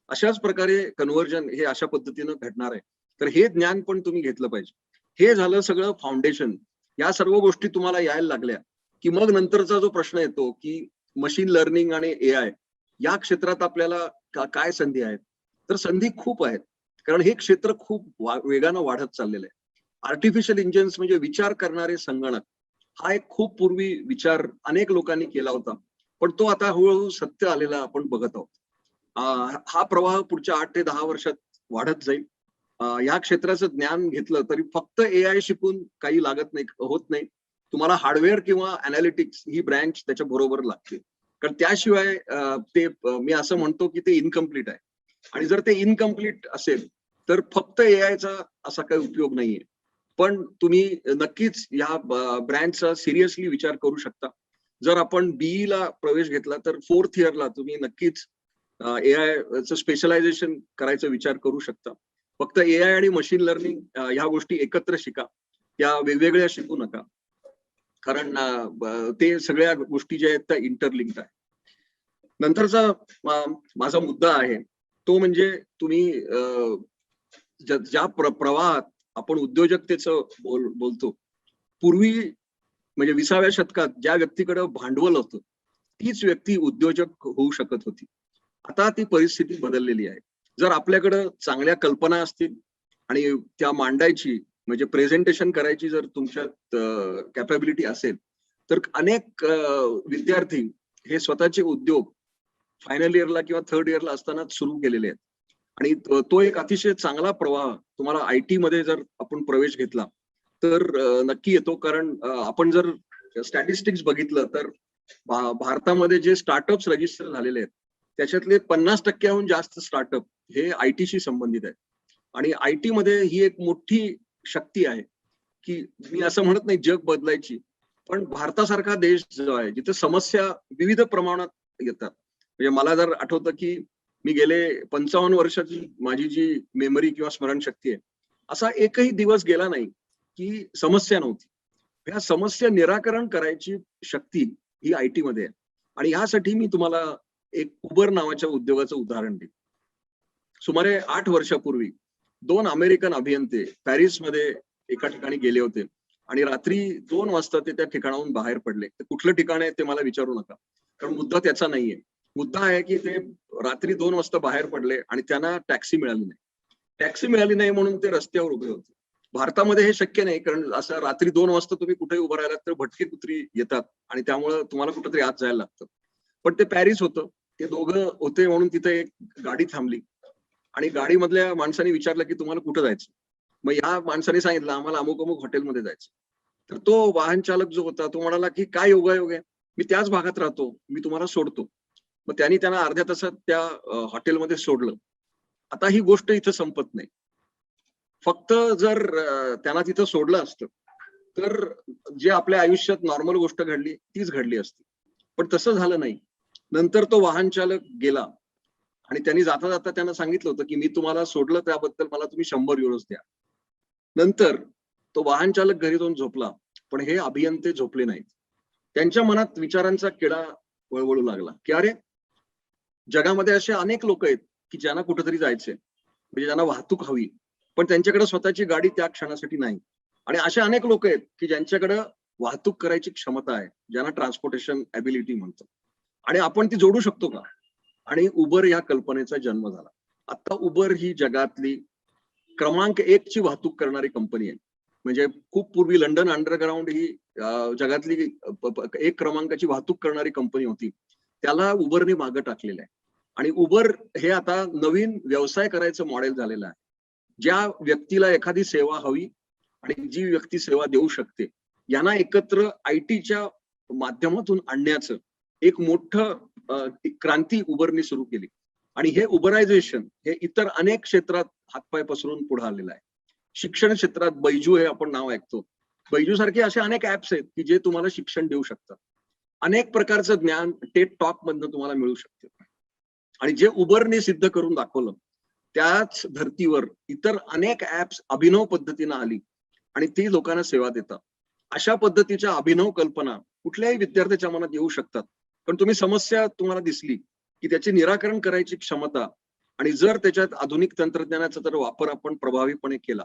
अशाच प्रकारे कन्व्हर्जन हे अशा पद्धतीनं घडणार आहे. तर हे ज्ञान पण तुम्ही घेतलं पाहिजे. हे झालं सगळं फाउंडेशन. या सर्व गोष्टी तुम्हाला यायला लागल्या की मग नंतरचा जो प्रश्न येतो की मशीन लर्निंग आणि AI या क्षेत्रात आपल्याला काय संधी आहेत तर संधी खूप आहेत. कारण हे क्षेत्र खूप वेगानं वाढत चाललेलं आहे. आर्टिफिशियल इंजिन्स म्हणजे विचार करणारे संगणक हा एक खूप पूर्वी विचार अनेक लोकांनी केला होता पण तो आता हळूहळू सत्य आलेला आपण बघत आहोत. हा प्रवाह पुढच्या 8 ते 10 वर्षात वाढत जाईल. या क्षेत्राचं ज्ञान घेतलं तरी फक्त AI शिकून काही लागत नाही होत नाही. तुम्हाला हार्डवेअर किंवा अनालिटिक्स ही ब्रँच त्याच्या बरोबर लागते. कारण त्याशिवाय ते मी असं म्हणतो की ते इनकम्प्लीट आहे आणि जर ते इनकम्प्लीट असेल तर फक्त AIचा असा काही उपयोग नाहीये. पण तुम्ही नक्कीच या ब्रँचचा सिरियसली विचार करू शकता. जर आपण BE ला प्रवेश घेतला तर 4th इयरला तुम्ही नक्कीच AI स्पेशलायझेशन करायचा विचार करू शकता. फक्त AI आणि मशीन लर्निंग ह्या गोष्टी एकत्र शिका. त्या वेगवेगळ्या शिकू नका. कारण ते सगळ्या गोष्टी ज्या आहेत त्या इंटरलिंक्ड आहे. नंतरचा माझा मुद्दा आहे तो म्हणजे तुम्ही ज्या प्रवाहात आपण उद्योजकतेचं बोलतो पूर्वी म्हणजे 20व्या शतकात ज्या व्यक्तीकडे भांडवल होतं तीच व्यक्ती उद्योजक होऊ शकत होती. आता ती परिस्थिती बदललेली आहे. जर आपल्याकडे चांगल्या कल्पना असतील आणि त्या मांडायची म्हणजे प्रेझेंटेशन करायची जर तुमच्यात कॅपॅबिलिटी असेल तर अनेक विद्यार्थी हे स्वतःचे उद्योग फायनल इयरला किंवा 3rd इयरला असताना सुरू केलेले आहेत. आणि तो एक अतिशय चांगला प्रवाह तुम्हाला IT मध्ये जर आपण प्रवेश घेतला तर नक्की येतो. कारण आपण जर स्टॅटिस्टिक्स बघितलं तर भारतामध्ये जे स्टार्टअप्स रजिस्टर झालेले आहेत त्याच्यातले 50% जास्त स्टार्टअप हे IT संबंधित आहेत. आणि IT मध्ये ही एक मोठी शक्ती आहे की मी असं म्हणत नाही जग बदलायची पण भारतासारखा देश जो आहे जिथे समस्या विविध प्रमाणात येतात. म्हणजे मला जर आठवतं की मी गेले 55 वर्षाची माझी जी मेमरी किंवा स्मरणशक्ती आहे असा एकही दिवस गेला नाही की समस्या नव्हती. ह्या समस्या निराकरण करायची शक्ती ही IT मध्ये आहे. आणि यासाठी मी तुम्हाला एक उबर नावाच्या उद्योगाचं उदाहरण देईन. सुमारे 8 वर्षापूर्वी 2 अमेरिकन अभियंते पॅरिसमध्ये एका ठिकाणी गेले होते आणि रात्री 2 वाजता ते त्या ठिकाणाहून बाहेर पडले. ते कुठलं ठिकाण आहे ते मला विचारू नका कारण मुद्दा त्याचा नाहीये. मुद्दा आहे की ते रात्री 2 वाजता बाहेर पडले आणि त्यांना टॅक्सी मिळाली नाही. टॅक्सी मिळाली नाही म्हणून ते रस्त्यावर उभे होते. भारतामध्ये हे शक्य नाही कारण असं रात्री 2 वाजता तुम्ही कुठेही उभं राहिलात तर भटकी कुत्री येतात आणि त्यामुळे तुम्हाला कुठेतरी आत जायला लागतं. पण ते पॅरिस होतं. ते दोघं होते म्हणून तिथे एक गाडी थांबली आणि गाडीमधल्या माणसाने विचारलं की तुम्हाला कुठं जायचं. मग या माणसाने सांगितलं आम्हाला अमुक अमुक हॉटेलमध्ये जायचं. तर तो वाहन चालक जो होता तो म्हणाला की काय योगायोग आहे, मी त्याच भागात राहतो, मी तुम्हाला सोडतो. मग त्यांना अर्ध्या तासात त्या हॉटेलमध्ये सोडलं. आता ही गोष्ट इथं संपत नाही. फक्त जर त्यांना तिथं सोडलं असतं तर जे आपल्या आयुष्यात नॉर्मल गोष्ट घडली तीच घडली असती. पण तसं झालं नाही. नंतर तो वाहन चालक गेला आणि त्यांनी जाता जाता त्यांना सांगितलं होतं की मी तुम्हाला सोडलं त्याबद्दल मला तुम्ही 100 युरोज द्या. नंतर तो वाहन चालक घरी जाऊन झोपला पण हे अभियंते झोपले नाहीत. त्यांच्या मनात विचारांचा किडा वळवळू लागला की अरे, जगामध्ये असे अनेक लोक आहेत की ज्यांना कुठेतरी जायचंय, म्हणजे ज्यांना वाहतूक हवी, पण त्यांच्याकडे स्वतःची गाडी त्या क्षणासाठी नाही. आणि असे अनेक लोक आहेत की ज्यांच्याकडे वाहतूक करायची क्षमता आहे, ज्यांना ट्रान्सपोर्टेशन ॲबिलिटी म्हणतो, आणि आपण ती जोडू शकतो का? आणि उबर या कल्पनेचा जन्म झाला. आता उबर ही जगातली क्रमांक 1 ची वाहतूक करणारी कंपनी आहे. म्हणजे खूप पूर्वी लंडन अंडरग्राउंड ही जगातली एक क्रमांकाची वाहतूक करणारी कंपनी होती. त्याला उबरने मागे टाकलेलं आहे. आणि उबर हे आता नवीन व्यवसाय करायचं मॉडेल झालेलं आहे. ज्या व्यक्तीला एखादी सेवा हवी आणि जी व्यक्ती सेवा देऊ शकते, यांना एकत्र आयटीच्या माध्यमातून आणण्याचं एक मोठं क्रांती उबरने सुरू केली. आणि हे उबरायझेशन हे इतर अनेक क्षेत्रात हातपाय पसरून पुढे आलेलं आहे. शिक्षण क्षेत्रात बैजू हे आपण नाव ऐकतो. बैजू सारखे असे अनेक ऍप्स आहेत की जे तुम्हाला शिक्षण देऊ शकतात. अनेक प्रकारचं ज्ञान टेट टॉक मधनं तुम्हाला मिळू शकते. आणि जे उबरने सिद्ध करून दाखवलं, त्याच धर्तीवर इतर अनेक ऍप्स अभिनव पद्धतीनं आली आणि ती लोकांना सेवा देतात. अशा पद्धतीच्या अभिनव कल्पना कुठल्याही विद्यार्थ्याच्या मनात येऊ शकतात. पण तुम्ही समस्या तुम्हाला दिसली की त्याचे निराकरण करायची क्षमता, आणि जर त्याच्यात आधुनिक तंत्रज्ञानाचा जर वापर आपण प्रभावीपणे केला,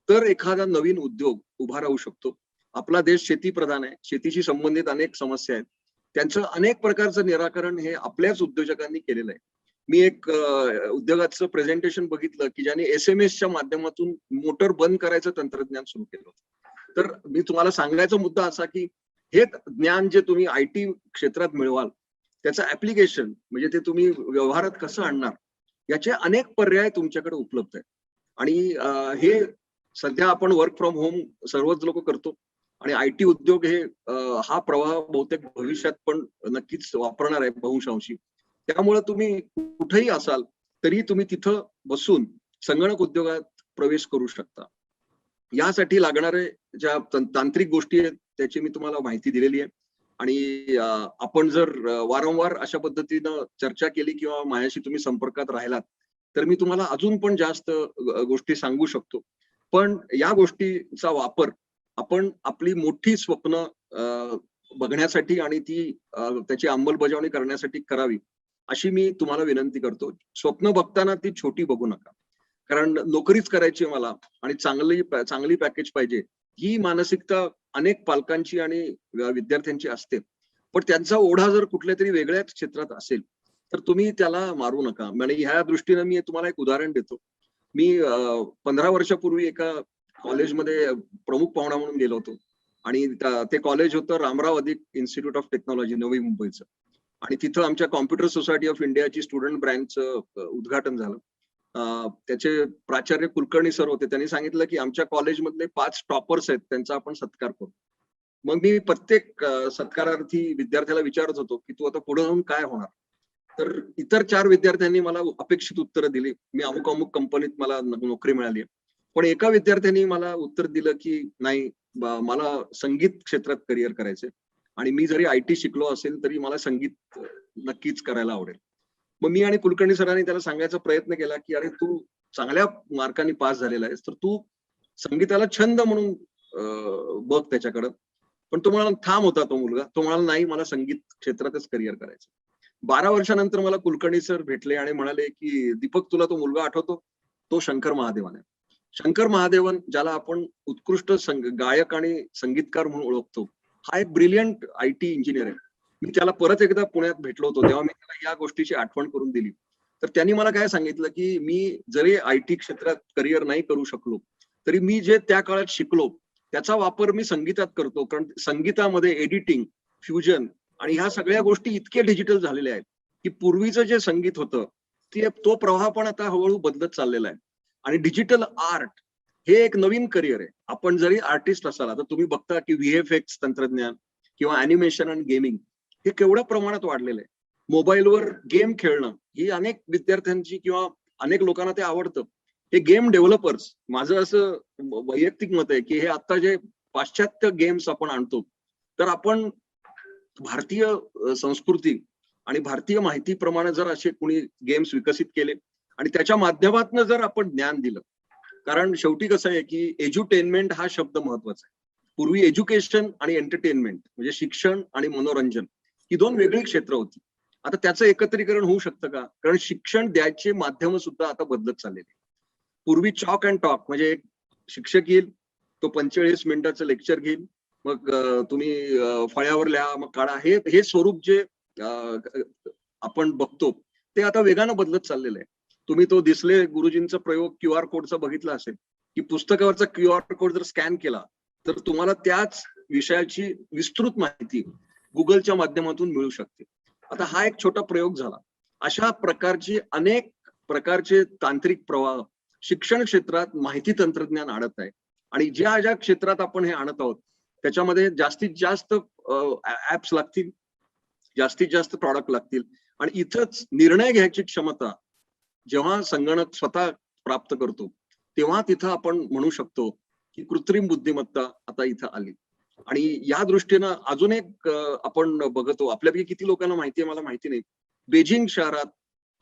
तर एखादा नवीन उद्योग उभा राहू शकतो. आपला देश शेतीप्रधान आहे, शेतीशी संबंधित अनेक समस्या आहेत, त्यांचं अनेक प्रकारचं निराकरण हे आपल्याच उद्योजकांनी केलेलं आहे. मी एक उद्योगाचं प्रेझेंटेशन बघितलं की ज्याने SMS च्या माध्यमातून मोटर बंद करायचं तंत्रज्ञान सुरू केलं होतं. तर मी तुम्हाला सांगायचा मुद्दा असा की हे ज्ञान जे तुम्ही IT क्षेत्रात मिळवाल, त्याचं ऍप्लिकेशन म्हणजे ते तुम्ही व्यवहारात कसं आणणार, याचे अनेक पर्याय तुमच्याकडे उपलब्ध आहेत. आणि हे सध्या आपण वर्क फ्रॉम होम सर्वच लोक करतो, आणि IT उद्योग हे हा प्रवाह बहुतेक भविष्यात पण नक्कीच वापरणार आहे बहुशांशी. त्यामुळे तुम्ही कुठेही असाल तरी तुम्ही तिथं बसून संगणक उद्योगात प्रवेश करू शकता. यासाठी लागणारे ज्या तांत्रिक गोष्टी आहेत त्याची मी तुम्हाला माहिती दिलेली आहे. आणि आपण जर वारंवार अशा पद्धतीनं चर्चा केली किंवा माझ्याशी तुम्ही संपर्कात राहिलात, तर मी तुम्हाला अजून पण जास्त गोष्टी सांगू शकतो. पण या गोष्टीचा वापर आपण आपली मोठी स्वप्न बघण्यासाठी आणि ती त्याची अंमलबजावणी करण्यासाठी करावी, अशी मी तुम्हाला विनंती करतो. स्वप्न बघताना ती छोटी बघू नका. कारण नोकरीच करायची मला आणि चांगली पॅकेज पाहिजे, ही मानसिकता अनेक पालकांची आणि विद्यार्थ्यांची असते. पण त्यांचा ओढा जर कुठल्या तरी वेगळ्याच क्षेत्रात असेल, तर तुम्ही त्याला मारू नका. म्हणजे ह्या दृष्टीनं मी तुम्हाला एक उदाहरण देतो. मी 15 वर्षापूर्वी एका कॉलेजमध्ये प्रमुख पाहुणा म्हणून गेलो होतो. आणि ते कॉलेज होतं रामराव अधिक इन्स्टिट्यूट ऑफ टेक्नॉलॉजी, नवी मुंबईचं. आणि तिथं आमच्या कॉम्प्युटर सोसायटी ऑफ इंडियाची स्टुडंट ब्रँचचं उद्घाटन झालं. त्याचे प्राचार्य कुलकर्णी सर होते. त्यांनी सांगितलं की आमच्या कॉलेजमधले 5 टॉपर्स आहेत, त्यांचा आपण सत्कार करू. मग मी प्रत्येक सत्कारार्थी विद्यार्थ्याला विचारत होतो की तू आता पुढे जाऊन काय होणार. तर इतर 4 विद्यार्थ्यांनी मला अपेक्षित उत्तरं दिली. मी अमुक अमुक कंपनीत मला नोकरी मिळाली. पण एका विद्यार्थ्यांनी मला उत्तर दिलं की नाही, मला संगीत क्षेत्रात करिअर करायचंय आणि मी जरी IT शिकलो असेल तरी मला संगीत नक्कीच करायला आवडेल. मग मी आणि कुलकर्णी सरांनी त्याला सांगायचा प्रयत्न केला की अरे, तू चांगल्या मार्कांनी पास झालेला आहेस, तर तू संगीताला छंद म्हणून बघ त्याच्याकडं. पण तो म्हणाला, ठाम होता तो मुलगा. तो म्हणाला नाही, मला संगीत क्षेत्रातच करिअर करायचं. 12 वर्षानंतर मला कुलकर्णी सर भेटले आणि म्हणाले की दीपक, तुला तो मुलगा आठवतो? तो शंकर महादेवन आहे. शंकर महादेवन, ज्याला आपण उत्कृष्ट गायक आणि संगीतकार म्हणून ओळखतो, हा एक ब्रिलियंट IT इंजिनियर आहे. मी त्याला परत एकदा पुण्यात भेटलो होतो, तेव्हा मी त्याला या गोष्टीची आठवण करून दिली. तर त्यांनी मला काय सांगितलं की मी जरी IT क्षेत्रात करिअर नाही करू शकलो, तरी मी जे त्या काळात शिकलो त्याचा वापर मी संगीतात करतो. कारण संगीतामध्ये एडिटिंग, फ्युजन आणि ह्या सगळ्या गोष्टी इतके डिजिटल झालेल्या आहेत की पूर्वीचं जे संगीत होतं तो प्रवाह पण आता हळूहळू बदलत चाललेला आहे. आणि डिजिटल आर्ट हे एक नवीन करिअर आहे. आपण जरी आर्टिस्ट असाल, तर तुम्ही बघता की VFX तंत्रज्ञान किंवा अॅनिमेशन आणि गेमिंग हे केवढ्या प्रमाणात वाढलेलं आहे. मोबाईलवर गेम खेळणं ही अनेक विद्यार्थ्यांची किंवा अनेक लोकांना ते आवडतं. हे गेम डेव्हलपर्स, माझं असं वैयक्तिक मत आहे की हे आता जे पाश्चात्य गेम्स आपण आणतो, तर आपण भारतीय संस्कृती आणि भारतीय माहितीप्रमाणे जर असे कोणी गेम्स विकसित केले आणि त्याच्या माध्यमातून जर आपण ज्ञान दिलं, कारण शेवटी कसं आहे की एज्युटेनमेंट हा शब्द महत्वाचा आहे. पूर्वी एज्युकेशन आणि एंटरटेनमेंट म्हणजे शिक्षण आणि मनोरंजन ही दोन वेगळी क्षेत्र होती. आता त्याचं एकत्रीकरण होऊ शकतं का? कारण शिक्षण द्यायचे माध्यम सुद्धा आता बदलत चाललेले. पूर्वी चॉक अँड टॉक म्हणजे एक शिक्षक येईल, तो 45 मिनिटाचं लेक्चर घेईल, मग तुम्ही फळ्यावर लिहा, मग काढा, हे स्वरूप जे आपण बघतो ते आता वेगानं बदलत चाललेलं आहे. तुम्ही तो दिसले गुरुजींचा प्रयोग QR कोडचा बघितला असेल, की पुस्तकावरचा QR कोड जर स्कॅन केला तर तुम्हाला त्याच विषयाची विस्तृत माहिती गुगलच्या माध्यमातून मिळू शकते. आता हा एक छोटा प्रयोग झाला. अशा प्रकारचे अनेक प्रकारचे तांत्रिक प्रवाह शिक्षण क्षेत्रात माहिती तंत्रज्ञान आणत आहे आणि ज्या ज्या क्षेत्रात आपण हे आणत आहोत त्याच्यामध्ये जास्तीत जास्त ऍप्स लागतील, जास्तीत जास्त प्रॉडक्ट लागतील आणि इथंच निर्णय घ्यायची क्षमता जेव्हा संगणक स्वतः प्राप्त करतो तेव्हा तिथं आपण म्हणू शकतो की कृत्रिम बुद्धिमत्ता आता इथं आली. आणि या दृष्टीनं अजून एक आपण बघतो, आपल्यापैकी किती लोकांना माहिती आहे मला माहिती नाही, बेजिंग शहरात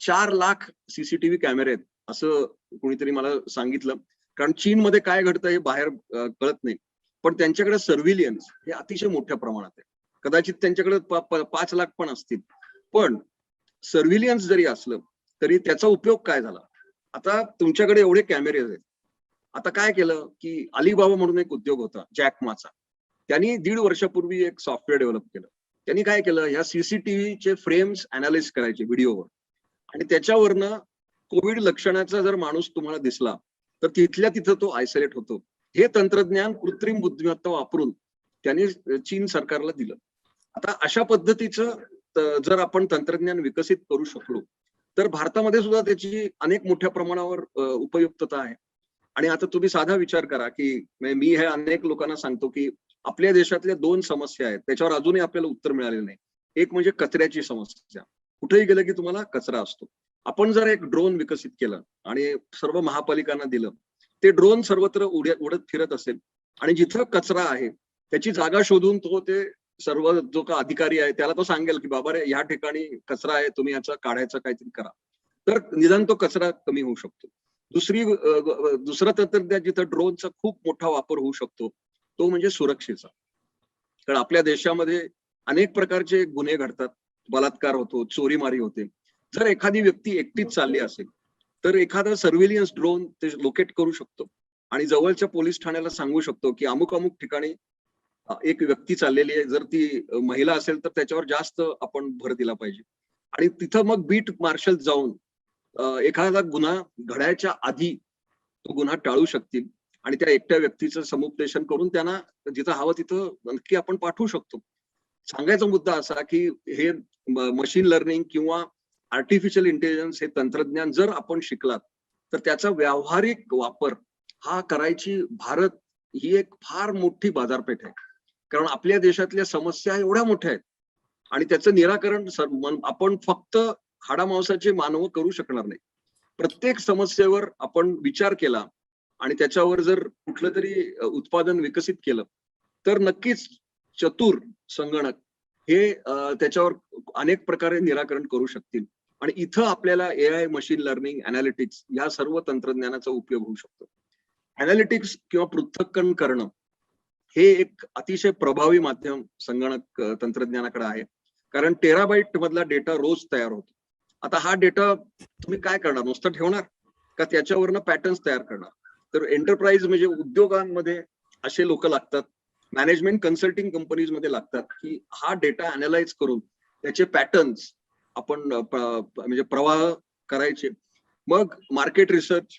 4 लाख सीसीटीव्ही कॅमेरे आहेत असं कोणीतरी मला सांगितलं. कारण चीनमध्ये काय घडतं हे बाहेर कळत नाही, पण त्यांच्याकडे सर्व्हिलियन्स हे अतिशय मोठ्या प्रमाणात आहे. कदाचित त्यांच्याकडे 5 लाख पण असतील, पण सर्व्हिलियन्स जरी असलं तरी त्याचा उपयोग काय झाला? आता तुमच्याकडे एवढे कॅमेरे आहेत, आता काय केलं की अलिबाबा म्हणून एक उद्योग होता जॅक माचा, त्यांनी 1.5 वर्षापूर्वी एक सॉफ्टवेअर डेव्हलप केलं. त्यांनी काय केलं, ह्या सीसीटीव्हीचे फ्रेम्स अनालिज करायचे व्हिडिओवर आणि त्याच्यावरनं कोविड लक्षणाचा जर माणूस तुम्हाला दिसला तर तिथल्या तिथं तो आयसोलेट होतो. हे तंत्रज्ञान कृत्रिम बुद्धिमत्ता वापरून त्यांनी चीन सरकारला दिलं. आता अशा पद्धतीचं जर आपण तंत्रज्ञान विकसित करू शकलो तर भारतामध्ये सुद्धा त्याची अनेक मोठ्या प्रमाणावर उपयुक्तता आहे. आणि आता तुम्ही साधा विचार करा की मी हे अनेक लोकांना सांगतो की आपल्या देशातल्या 2 समस्या आहेत, त्याच्यावर अजूनही आपल्याला उत्तर मिळालेलं नाही. एक म्हणजे कचऱ्याची समस्या. कुठेही गेलं की तुम्हाला कचरा असतो. आपण जर एक ड्रोन विकसित केलं आणि सर्व महापालिकांना दिलं, ते ड्रोन सर्वत्र उडत फिरत असेल आणि जिथं कचरा आहे त्याची जागा शोधून तो ते सर्व जो का अधिकारी आहे त्याला तो सांगेल की बाबा रे ह्या ठिकाणी कचरा आहे, तुम्ही याचा काढायचा काहीतरी करा, तर निदान तो कचरा कमी होऊ शकतो. दुसरं तंत्रज्ञान जिथं ड्रोनचा खूप मोठा वापर होऊ शकतो तो म्हणजे सुरक्षेचा. कारण आपल्या देशामध्ये अनेक प्रकारचे गुन्हे घडतात, बलात्कार होतो, चोरीमारी होते. जर एखादी व्यक्ती एकटीच चालली असेल तर एखादा सर्व्हिलियन्स ड्रोन ते लोकेट करू शकतो आणि जवळच्या पोलीस ठाण्याला सांगू शकतो की अमुक अमुक ठिकाणी एक व्यक्ती चाललेली आहे, जर ती महिला असेल तर त्याच्यावर जास्त आपण भर दिला पाहिजे. आणि तिथं मग बीट मार्शल जाऊन एखादा गुन्हा घडायच्या आधी तो गुन्हा टाळू शकतील आणि त्या एकट्या व्यक्तीचं समुपदेशन करून त्यांना जिथं हवं तिथं नक्की आपण पाठवू शकतो. सांगायचा मुद्दा असा की हे मशीन लर्निंग किंवा आर्टिफिशियल इंटेलिजन्स हे तंत्रज्ञान जर आपण शिकलात तर त्याचा व्यावहारिक वापर हा करायची भारत ही एक फार मोठी बाजारपेठ आहे. कारण आपल्या देशातल्या समस्या एवढ्या मोठ्या आहेत आणि त्याचं निराकरण आपण फक्त हाडामांसाचे मानव करू शकणार नाही. प्रत्येक समस्येवर आपण विचार केला आणि त्याच्यावर जर कुठलं तरी उत्पादन विकसित केलं तर नक्कीच चतुर संगणक हे त्याच्यावर अनेक प्रकारे निराकरण करू शकतील. आणि इथं आपल्याला AI, मशीन लर्निंग, अनालिटिक्स या सर्व तंत्रज्ञानाचा उपयोग होऊ शकतो. अनालिटिक्स किंवा पृथक्करण करणं हे एक अतिशय प्रभावी माध्यम संगणक तंत्रज्ञानाकडे आहे. कारण टेराबाईट मधला डेटा रोज तयार होतो. आता हा डेटा तुम्ही काय करणार, नुसतं ठेवणार का त्याच्यावरनं पॅटर्न्स तयार करणार? तर एंटरप्राइज म्हणजे उद्योगांमध्ये असे लोक लागतात, मॅनेजमेंट कन्सल्टिंग कंपनीज मध्ये लागतात की हा डेटा अनालाइज करून त्याचे पॅटर्न्स आपण म्हणजे प्रवाह करायचे. मग मार्केट रिसर्च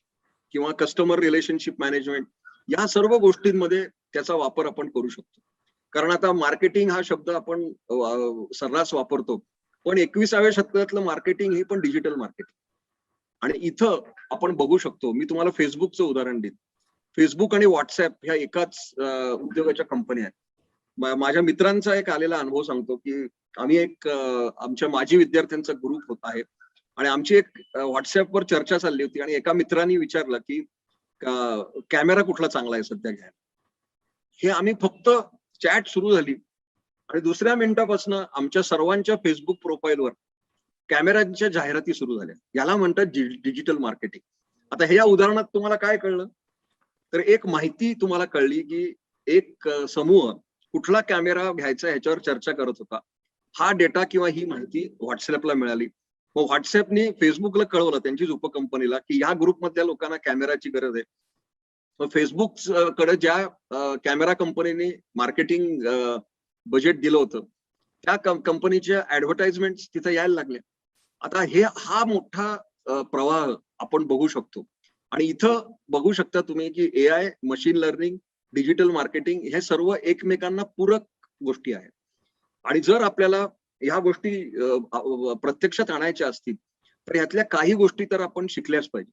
किंवा कस्टमर रिलेशनशिप मॅनेजमेंट या सर्व गोष्टींमध्ये त्याचा वापर आपण करू शकतो. कारण आता मार्केटिंग हा शब्द आपण सर्रास वापरतो, पण 21व्या शतकातलं मार्केटिंग हे पण डिजिटल मार्केटिंग. आणि इथं आपण बघू शकतो, मी तुम्हाला फेसबुकचं उदाहरण देईन. फेसबुक आणि व्हॉट्सअप ह्या एकाच उद्योगाच्या कंपन्या आहेत. माझ्या मित्रांचा एक आलेला अनुभव सांगतो की आम्ही एक आमच्या माजी विद्यार्थ्यांचा ग्रुप होत आहे आणि आमची एक व्हॉट्सअपवर चर्चा चालली होती आणि एका मित्रांनी विचारलं की कॅमेरा कुठला चांगला आहे सध्या घ्यायला. हे आम्ही फक्त चॅट सुरू झाली आणि दुसऱ्या मिनिटापासून आमच्या सर्वांच्या फेसबुक प्रोफाईलवर कॅमेऱ्यांच्या जाहिराती सुरू झाल्या. याला म्हणतात डिजिटल मार्केटिंग. आता हे या उदाहरणात तुम्हाला काय कळलं, तर एक माहिती तुम्हाला कळली की एक समूह कुठला कॅमेरा घ्यायचा ह्याच्यावर चर्चा करत होता. हा डेटा किंवा ही माहिती व्हॉट्सअपला मिळाली. मग व्हॉट्सअपने फेसबुकला कळवलं त्यांचीच उपकंपनीला की ह्या ग्रुपमधल्या लोकांना कॅमेराची गरज आहे. मग फेसबुक कडे ज्या कॅमेरा कंपनीने मार्केटिंग बजेट दिलं होतं त्या कंपनीच्या ऍडव्हर्टाइजमेंट तिथे यायला लागल्या. आता हा मोठा प्रवाह आपण बघू शकतो. आणि इथं बघू शकता तुम्ही की AI, machine learning, digital marketing हे सर्व एकमेकांना पूरक गोष्टी आहेत. आणि जर आपल्याला ह्या गोष्टी प्रत्यक्षात आणायच्या असतील तर ह्यातल्या काही गोष्टी तर आपण शिकल्याच पाहिजे.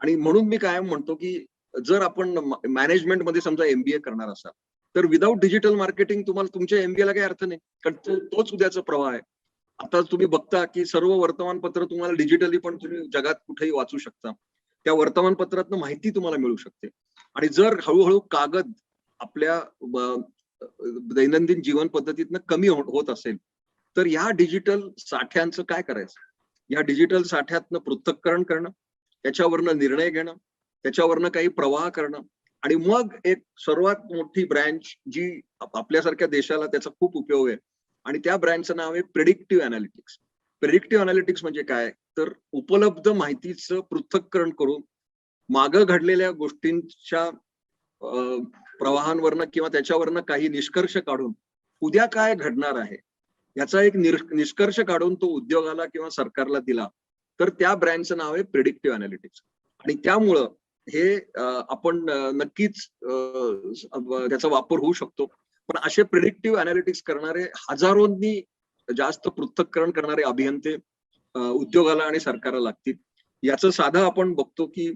आणि म्हणून मी कायम म्हणतो की जर आपण मॅनेजमेंट मध्ये समजा MBA करणार असाल तर विदाऊट डिजिटल मार्केटिंग तुम्हाला तुमच्या MBA ला काही अर्थ नाही, कारण तोच उद्याचा प्रवाह आहे. आता तुम्ही बघता की सर्व वर्तमानपत्र तुम्हाला डिजिटली पण तुम्ही जगात कुठेही वाचू शकता. त्या वर्तमानपत्रातनं माहिती तुम्हाला मिळू शकते. आणि जर हळूहळू कागद आपल्या दैनंदिन जीवन पद्धतीतनं कमी होत असेल तर या डिजिटल साठ्यांचं काय करायचं? या डिजिटल साठ्यातनं पृथक्करण करणं, त्याच्यावरनं निर्णय घेणं, त्याच्यावरनं काही प्रवाह करणं आणि मग एक सर्वात मोठी ब्रँच जी आपल्यासारख्या देशाला त्याचा खूप उपयोग आहे आणि त्या ब्रँचचं नाव आहे प्रेडिक्टिव्ह अनालिटिक्स. प्रेडिक्टिव्ह अनालिटिक्स म्हणजे काय? तर उपलब्ध माहितीचं पृथक्करण करून मागं घडलेल्या गोष्टींच्या प्रवाहांवरनं किंवा त्याच्यावरनं काही निष्कर्ष काढून उद्या काय घडणार आहे याचा एक निष्कर्ष काढून तो उद्योगाला किंवा सरकारला दिला तर त्या ब्रँचचं नाव आहे प्रेडिक्टिव्ह अनालिटिक्स. आणि त्यामुळं हे आपण नक्कीच त्याचा वापर होऊ शकतो. पण असे प्रेडिक्टिव्ह अनालिटिक्स करणारे हजारोंनी जास्त पृथक्करण करणारे अभियंते उद्योगाला आणि सरकारला लागतील. याचं साधं आपण बघतो की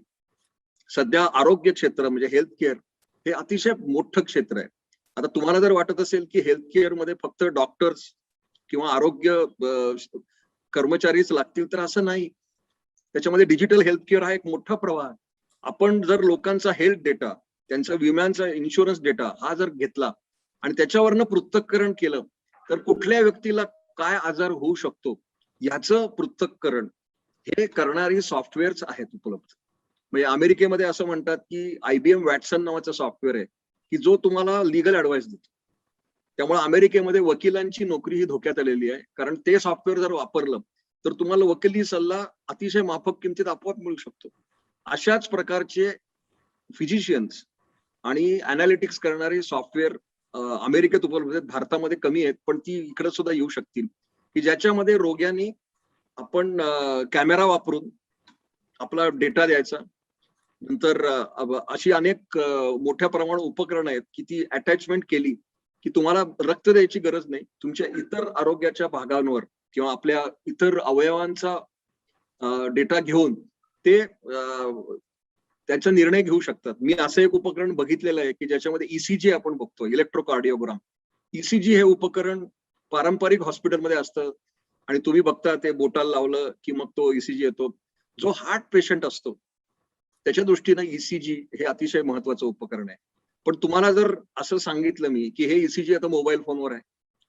सध्या आरोग्य क्षेत्र म्हणजे हेल्थ केअर हे अतिशय मोठं क्षेत्र आहे. आता तुम्हाला जर वाटत असेल की हेल्थ केअर मध्ये फक्त डॉक्टर्स किंवा आरोग्य कर्मचारीच लागतील तर असं नाही. त्याच्यामध्ये डिजिटल हेल्थ केअर हा एक मोठा प्रवाह आहे. आपण जर लोकांचा हेल्थ डेटा, त्यांचा विम्यांचा इन्शुरन्स डेटा हा जर घेतला आणि त्याच्यावरनं पृथक्करण केलं तर कुठल्या व्यक्तीला काय आजार होऊ शकतो याचं पृथक्करण हे करणारी सॉफ्टवेअर्स आहेत उपलब्ध. म्हणजे अमेरिकेमध्ये असं म्हणतात की IBM वॅटसन नावाचं सॉफ्टवेअर आहे की जो तुम्हाला लिगल ऍडवाइस देतो. त्यामुळे अमेरिकेमध्ये वकिलांची नोकरी ही धोक्यात आलेली आहे, कारण ते सॉफ्टवेअर जर वापरलं तर तुम्हाला वकिली सल्ला अतिशय माफक किमतीत आपोआप मिळू शकतो. अशाच प्रकारचे फिजिशियन्स आणि अनालिटिक्स करणारे सॉफ्टवेअर अमेरिकेत उपलब्ध आहेत. भारतामध्ये कमी आहेत पण ती इकडे सुद्धा येऊ शकतील की ज्याच्यामध्ये रोग्यांनी आपण कॅमेरा वापरून आपला डेटा द्यायचा. नंतर अशी अनेक मोठ्या प्रमाणात उपकरणं आहेत की ती अटॅचमेंट केली की तुम्हाला रक्त द्यायची गरज नाही. तुमच्या इतर आरोग्याच्या भागांवर किंवा आपल्या इतर अवयवांचा डेटा घेऊन ते त्याचा निर्णय घेऊ शकतात. मी असं एक उपकरण बघितलेलं आहे की ज्याच्यामध्ये ECG आपण बघतो, इलेक्ट्रोकार्डिओग्राम. ECG हे उपकरण पारंपरिक हॉस्पिटलमध्ये असतं आणि तुम्ही बघता ते बोटाला लावलं की मग तो ECG येतो. जो हार्ट पेशंट असतो त्याच्या दृष्टीनं ECG हे अतिशय महत्वाचं उपकरण आहे. पण तुम्हाला जर असं सांगितलं मी की हे ECG आता मोबाईल फोनवर आहे,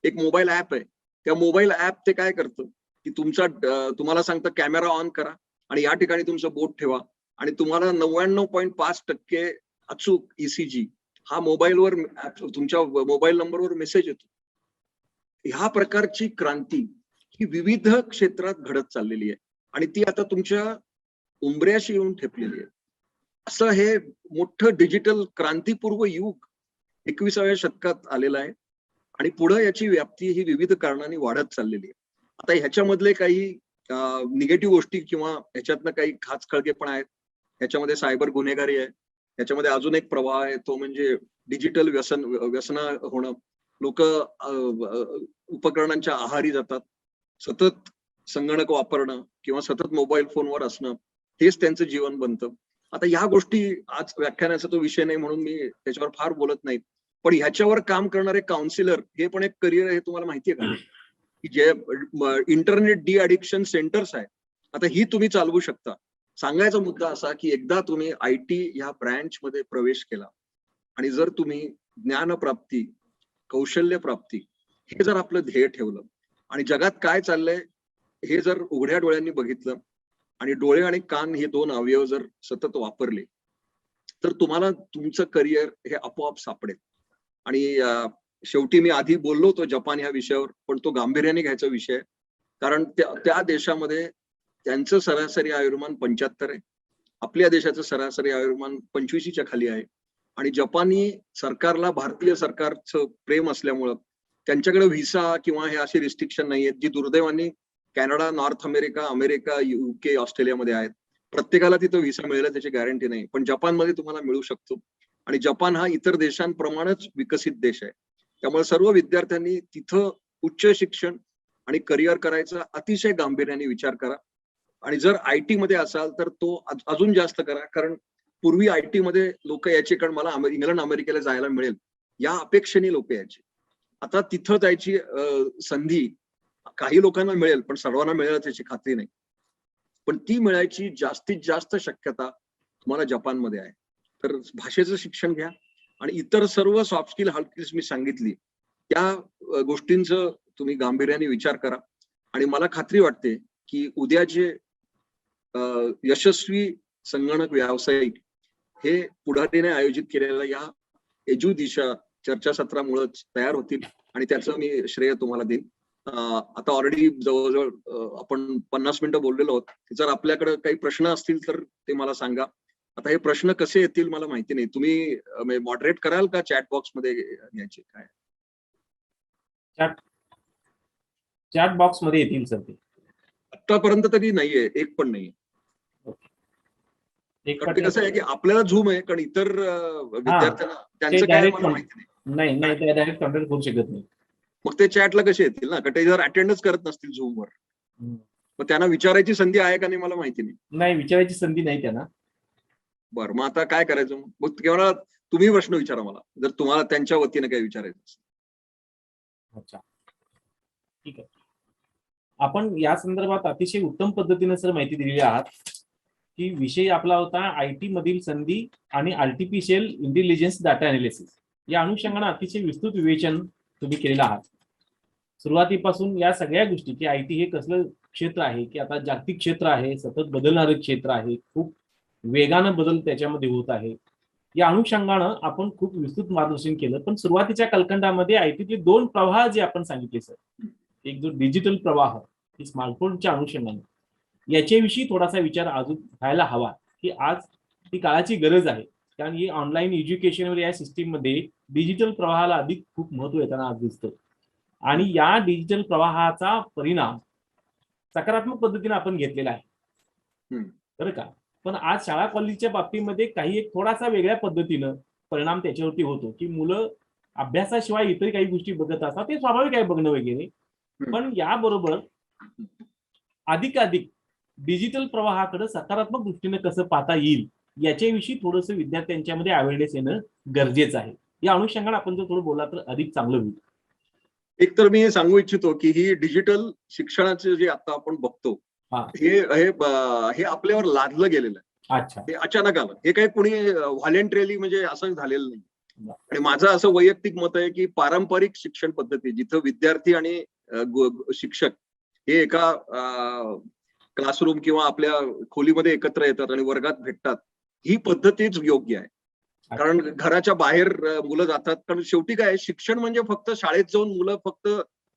एक मोबाईल ऍप आहे, त्या मोबाईल ऍप ते काय करतं की तुम्हाला सांगतं कॅमेरा ऑन करा आणि या ठिकाणी तुमचं बोट ठेवा आणि तुम्हाला 99.5% अचूक ECG हा मोबाईलवर तुमच्या मोबाईल नंबरवर मेसेज येतो. ह्या प्रकारची क्रांती ही विविध क्षेत्रात घडत चाललेली आहे आणि ती आता तुमच्या उंबऱ्याशी येऊन ठेपलेली आहे. असं हे मोठं डिजिटल क्रांतीपूर्व युग 21व्या शतकात आलेलं आहे आणि पुढे याची व्याप्ती ही विविध कारणांनी वाढत चाललेली आहे. आता ह्याच्यामधले काही निगेटिव्ह गोष्टी किंवा ह्याच्यातनं काही खाचखळगेपणा आहेत. ह्याच्यामध्ये सायबर गुन्हेगारी आहे. ह्याच्यामध्ये अजून एक प्रवाह आहे तो म्हणजे डिजिटल व्यसन होणं. लोक उपकरणांच्या आहारी जातात. सतत संगणक वापरणं किंवा सतत मोबाईल फोनवर असणं हेच त्यांचं जीवन बनतं. आता ह्या गोष्टी आज व्याख्यानाचा तो विषय नाही म्हणून मी त्याच्यावर फार बोलत नाही. पण ह्याच्यावर काम करणारे काउन्सिलर हे पण एक करिअर आहे. तुम्हाला माहितीये का की जे इंटरनेट डी अडिक्शन सेंटर्स आहे आता ही तुम्ही चालवू शकता. सांगायचा मुद्दा असा की एकदा तुम्ही IT ह्या ब्रँच मध्ये प्रवेश केला आणि जर तुम्ही ज्ञानप्राप्ती, कौशल्य प्राप्ती हे जर आपलं ध्येय ठेवलं आणि जगात काय चाललंय हे जर उघड्या डोळ्यांनी बघितलं आणि डोळे आणि कान हे दोन अवयव जर सतत वापरले तर तुम्हाला तुमचं करिअर हे आपोआप सापडेल. आणि शेवटी मी आधी बोललो होतो जपान ह्या विषयावर, पण तो गांभीर्याने घ्यायचा विषय आहे. कारण त्या देशामध्ये त्यांचं सरासरी आयुर्मान 75 आहे. आपल्या देशाचं सरासरी आयुर्मान 25च्या खाली आहे. आणि जपानी सरकारला भारतीय सरकारचं प्रेम असल्यामुळं त्यांच्याकडे व्हिसा किंवा हे असे रिस्ट्रिक्शन नाही आहेत, जी दुर्दैवाने Canada, north America, America, UK, ऑस्ट्रेलियामध्ये आहेत. प्रत्येकाला तिथं व्हिसा मिळेल त्याची गॅरंटी नाही, पण जपानमध्ये तुम्हाला मिळू शकतो. आणि जपान हा इतर देशांप्रमाणेच विकसित देश आहे. त्यामुळे सर्व विद्यार्थ्यांनी तिथं उच्च शिक्षण आणि करिअर करायचा अतिशय गांभीर्याने विचार करा. आणि जर IT मध्ये असाल तर तो अजून जास्त करा, कारण पूर्वी IT मध्ये लोक यायचे, कारण मला इंग्लंड अमेरिकेला जायला मिळेल या अपेक्षेने लोक यायचे. आता तिथं जायची संधी काही लोकांना मिळेल, पण सर्वांना मिळेल त्याची खात्री नाही. पण ती मिळायची जास्तीत जास्त शक्यता तुम्हाला जपानमध्ये आहे. तर भाषेचं शिक्षण घ्या आणि इतर सर्व सॉफ्ट स्किल, हार्ड स्किल्स मी सांगितली त्या गोष्टींचं तुम्ही गांभीर्याने विचार करा. आणि मला खात्री वाटते की उद्याचे यशस्वी संगणक व्यावसायिक हे पुढारीने आयोजित केलेल्या या एज्युदिशा चर्चासत्रामुळेच तयार होतील आणि त्याचं मी श्रेय तुम्हाला देईन. आता ऑलरेडी जवळजवळ आपण 50 मिनिटं बोललेलो आहोत. जर आपल्याकडे काही प्रश्न असतील तर ते मला सांगा. आता हे प्रश्न कसे येतील मला माहिती नाही, तुम्ही मॉडरेट कराल का चॅट बॉक्स मध्ये यायचे काय? चॅट बॉक्स मध्ये येतील सर ते. आतापर्यंत तरी नाहीये, एक पण नाहीये. कारण ते कसं आहे की आपल्याला झूम आहे, कारण इतर विद्यार्थ्यांना त्यांचं काय मला माहिती नाही. नाही ते डायरेक्ट कॉन्टॅक्ट करू शकत नाही. मग ते चॅटला कसे येतील ना, कारण ते जर अटेंडच करत नसतील झूमवर, मग त्यांना विचारायची संधी आहे का नाही मला माहिती नाही. नाही, विचारायची संधी नाही त्यांना. बरं, मग आता काय करायचं? मग केवळ तुम्ही प्रश्न विचारा मला, जर तुम्हाला त्यांच्या वतीने काही विचारायचं असेल. अच्छा, ठीक आहे. आपण या संदर्भात अतिशय उत्तम पद्धतीने सर माहिती दिलेली आहात की विषय आपला होता IT मधील संधी आणि आर्टिफिशियल इंटेलिजन्स डाटा अनालिसिस. या अनुषंगाने अतिशय विस्तृत विवेचन तुम्ही केलेलं आहात. सुरुवातीपासून या सगळ्या गोष्टी की IT हे कसलं क्षेत्र आहे, की आता जागतिक क्षेत्र आहे, सतत बदलणारे क्षेत्र आहे, खूप वेगानं बदल त्याच्यामध्ये होत आहे. या अनुषंगानं आपण खूप विस्तृत मार्गदर्शन केलं. पण सुरुवातीच्या कालखंडामध्ये ITचे 2 प्रवाह जे आपण सांगितले सर, एक जो डिजिटल प्रवाह की स्मार्टफोनच्या अनुषंगाने, याच्याविषयी थोडासा विचार अजून व्हायला हवा की आज ती काळाची गरज आहे. कारण ही ऑनलाईन एज्युकेशनवर या सिस्टीम मध्ये डिजिटल प्रवाहाला अधिक खूप महत्व येताना आज दिसतं. आणि या डिजिटल प्रवाहाचा परिणाम सकारात्मक पद्धतीने आपण घेतलेला आहे, बरं का. पण आज शाळा कॉलेजच्या बाबतीमध्ये काही एक थोडासा वेगळ्या पद्धतीनं परिणाम त्याच्यावरती होतो की मुलं अभ्यासाशिवाय इतर काही गोष्टी बघत असतात. ते स्वाभाविक आहे बघणं वगैरे, पण याबरोबर अधिकाधिक डिजिटल प्रवाहाकडे सकारात्मक दृष्टीने कसं पाहता येईल याच्याविषयी थोडंसं विद्यार्थ्यांच्या मध्ये अवेअरनेस येणं गरजेचं आहे. या अनुषंगाने आपण जर थोडं बोलला तर अधिक चांगलं होईल. एक तर मी सांगू इच्छितो की ही डिजिटल शिक्षणाचे जे आता आपण बघतो हे आपल्यावर लादलं गेलेलं आहे. अच्छा, हे अचानक आलं, हे काही कुणी व्हॉलेंटरीली म्हणजे असं झालेलं नाही. आणि माझं असं वैयक्तिक मत आहे की पारंपरिक शिक्षण पद्धती जिथं विद्यार्थी आणि शिक्षक हे एका क्लासरूम किंवा आपल्या खोलीमध्ये एकत्र येतात आणि वर्गात भेटतात, ही पद्धतीच योग्य आहे. कारण घराच्या बाहेर मुलं जातात. कारण शेवटी काय शिक्षण म्हणजे फक्त शाळेत जाऊन मुलं फक्त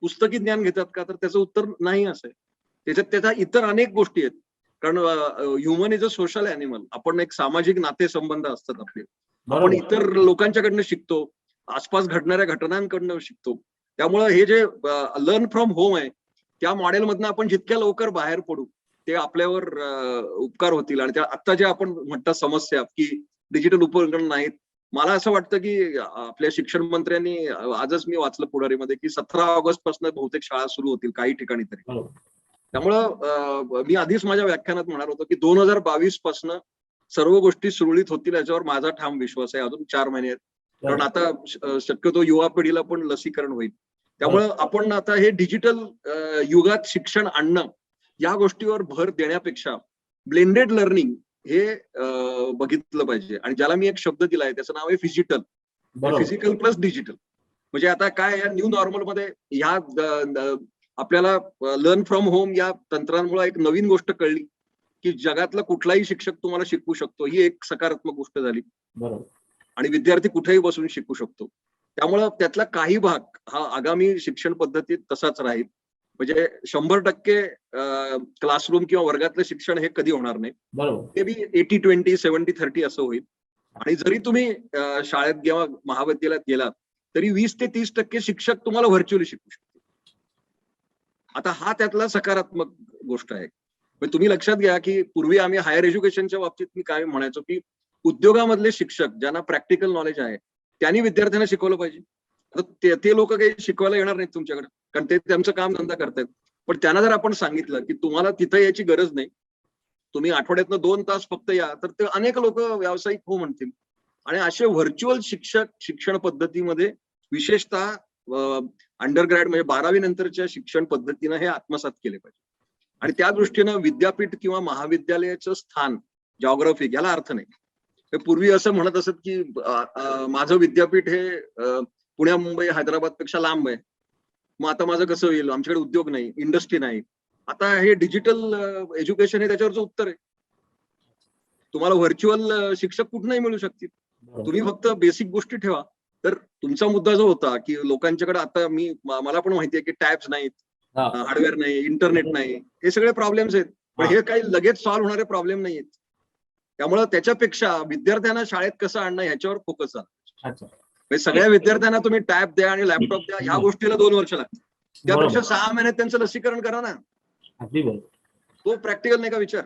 पुस्तकी ज्ञान घेतात का, तर त्याचं उत्तर नाही असं आहे. त्याच्या इतर अनेक गोष्टी आहेत. कारण human is a social animal. आपण एक सामाजिक नातेसंबंध असतात आपले. आपण इतर लोकांच्याकडनं शिकतो, आसपास घडणाऱ्या घटनांकडनं शिकतो. त्यामुळे हे जे लर्न फ्रॉम होम आहे त्या मॉडेलमधनं आपण जितक्या लवकर बाहेर पडू ते आपल्यावर उपकार होतील. आणि त्या आता जे आपण म्हणतात समस्या की डिजिटल उपकरण नाहीत, मला असं वाटतं की आपल्या शिक्षण मंत्र्यांनी आजच मी वाचलं पुढारीमध्ये की 17 ऑगस्ट पासून बहुतेक शाळा सुरू होतील काही ठिकाणी तरी. त्यामुळं मी आधीच माझ्या व्याख्यानात म्हणणार होतो की 2022 पासून सर्व गोष्टी सुरळीत होतील याच्यावर माझा ठाम विश्वास आहे. अजून 4 महिने आहेत, कारण आता शक्यतो युवा पिढीला पण लसीकरण होईल. त्यामुळं आपण आता हे डिजिटल युगात शिक्षण आणणं या गोष्टीवर भर देण्यापेक्षा ब्लेंडेड लर्निंग हे बघितलं पाहिजे. आणि ज्याला मी एक शब्द दिलाय त्याचं नाव आहे फिजिटल, फिजिकल प्लस डिजिटल. म्हणजे आता काय या न्यू नॉर्मल मध्ये ह्या आपल्याला लर्न फ्रॉम होम या तंत्रांमुळे एक नवीन गोष्ट कळली की जगातला कुठलाही शिक्षक तुम्हाला शिकवू शकतो. ही एक सकारात्मक गोष्ट झाली. बरोबर. आणि विद्यार्थी कुठेही बसून शिकू शकतो. त्यामुळं त्यातला काही भाग हा आगामी शिक्षण पद्धतीत तसाच राहील. म्हणजे 100% क्लासरूम किंवा वर्गातलं शिक्षण हे कधी होणार नाही. बरोबर. मे बी 80-20, 70-30 असं होईल. आणि जरी तुम्ही शाळेत किंवा महाविद्यालयात गेलात तरी 20 ते 30% शिक्षक तुम्हाला व्हर्च्युअली शिकवू शकतील. आता हा त्यातला सकारात्मक गोष्ट आहे. पण तुम्ही लक्षात घ्या की पूर्वी आम्ही हायर एज्युकेशनच्या बाबतीत मी काय म्हणायचो की उद्योगामधले शिक्षक ज्यांना प्रॅक्टिकल नॉलेज आहे त्यांनी विद्यार्थ्यांना शिकवलं पाहिजे. आता ते लोक काही शिकवायला येणार नाहीत तुमच्याकडे, कारण ते त्यांचं काम धंदा करतायत. पण त्यांना जर आपण सांगितलं की तुम्हाला तिथं याची गरज नाही, तुम्ही आठवड्यातनं 2 तास फक्त या, तर ते अनेक लोक व्यावसायिक हो म्हणतील. आणि असे व्हर्च्युअल शिक्षण पद्धतीमध्ये विशेषतः अंडरग्रॅड म्हणजे 12वी नंतरच्या शिक्षण पद्धतीनं हे आत्मसात केले पाहिजे. आणि त्या दृष्टीनं विद्यापीठ किंवा महाविद्यालयाचं स्थान जॉग्राफिक याला अर्थ नाही. पूर्वी असं म्हणत असत की माझं विद्यापीठ हे पुण्या, मुंबई, हैदराबाद पेक्षा लांब आहे. मग आता माझं कसं होईल, आमच्याकडे उद्योग नाही, इंडस्ट्री नाही. आता हे डिजिटल एज्युकेशन हे त्याच्यावरचं उत्तर आहे. तुम्हाला व्हर्च्युअल शिक्षक कुठनंही मिळू शकतील. तुम्ही फक्त बेसिक गोष्टी ठेवा. तर तुमचा मुद्दा जो होता की लोकांच्याकडे आता मला पण माहितीये की टॅब्स नाहीत, हार्डवेअर नाही, इंटरनेट नाही, हे सगळे प्रॉब्लेम्स आहेत. पण हे काही लगेच सॉल्व्ह होणारे प्रॉब्लेम नाहीयेत. त्यामुळे त्याच्यापेक्षा विद्यार्थ्यांना शाळेत कसं आणणं ह्याच्यावर फोकस करा. म्हणजे सगळ्या विद्यार्थ्यांना तुम्ही टॅब द्या आणि लॅपटॉप द्या, ह्या गोष्टीला 2 वर्ष लागतील. त्यापेक्षा 6 महिन्यात त्यांचं लसीकरण करा ना. अगदी बरोबर. तो प्रॅक्टिकल नाही का विचार?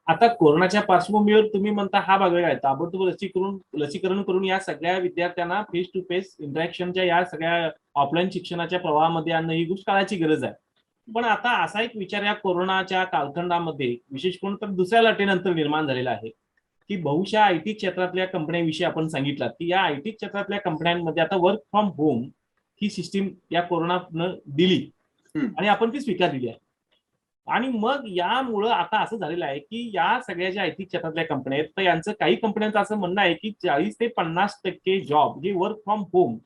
आता कोरोनाच्या पार्श्वभूमीवर तुम्ही म्हणता हा भाग वेगळा आहे. ताबडतोब लसीकरण करून या सगळ्या विद्यार्थ्यांना फेस टू फेस इंटरॅक्शनच्या या सगळ्या ऑफलाईन शिक्षणाच्या प्रवाहामध्ये आणणं ही गोष्ट काळाची गरज आहे. पण आता असा एक विचार या कोरोनाच्या कालखंडामध्ये विशेष करून तर दुसऱ्या लाटेनंतर निर्माण झालेला आहे की बहुशः आयटी क्षेत्रातल्या कंपन्यांविषयी आपण सांगितलं की या आयटी क्षेत्रातल्या कंपन्यांमध्ये आता work from home he system या कोरोनानं दिली आणि आपण ती स्वीकारलेली आहे. आणि मग यामुळं आता असं झालेलं आहे की या सगळ्या ज्या आयटी क्षेत्रातल्या कंपन्या आहेत तर यांचं काही कंपन्यांचं असं म्हणणं आहे की 40 ते 50% जॉब हे वर्क फ्रॉम होम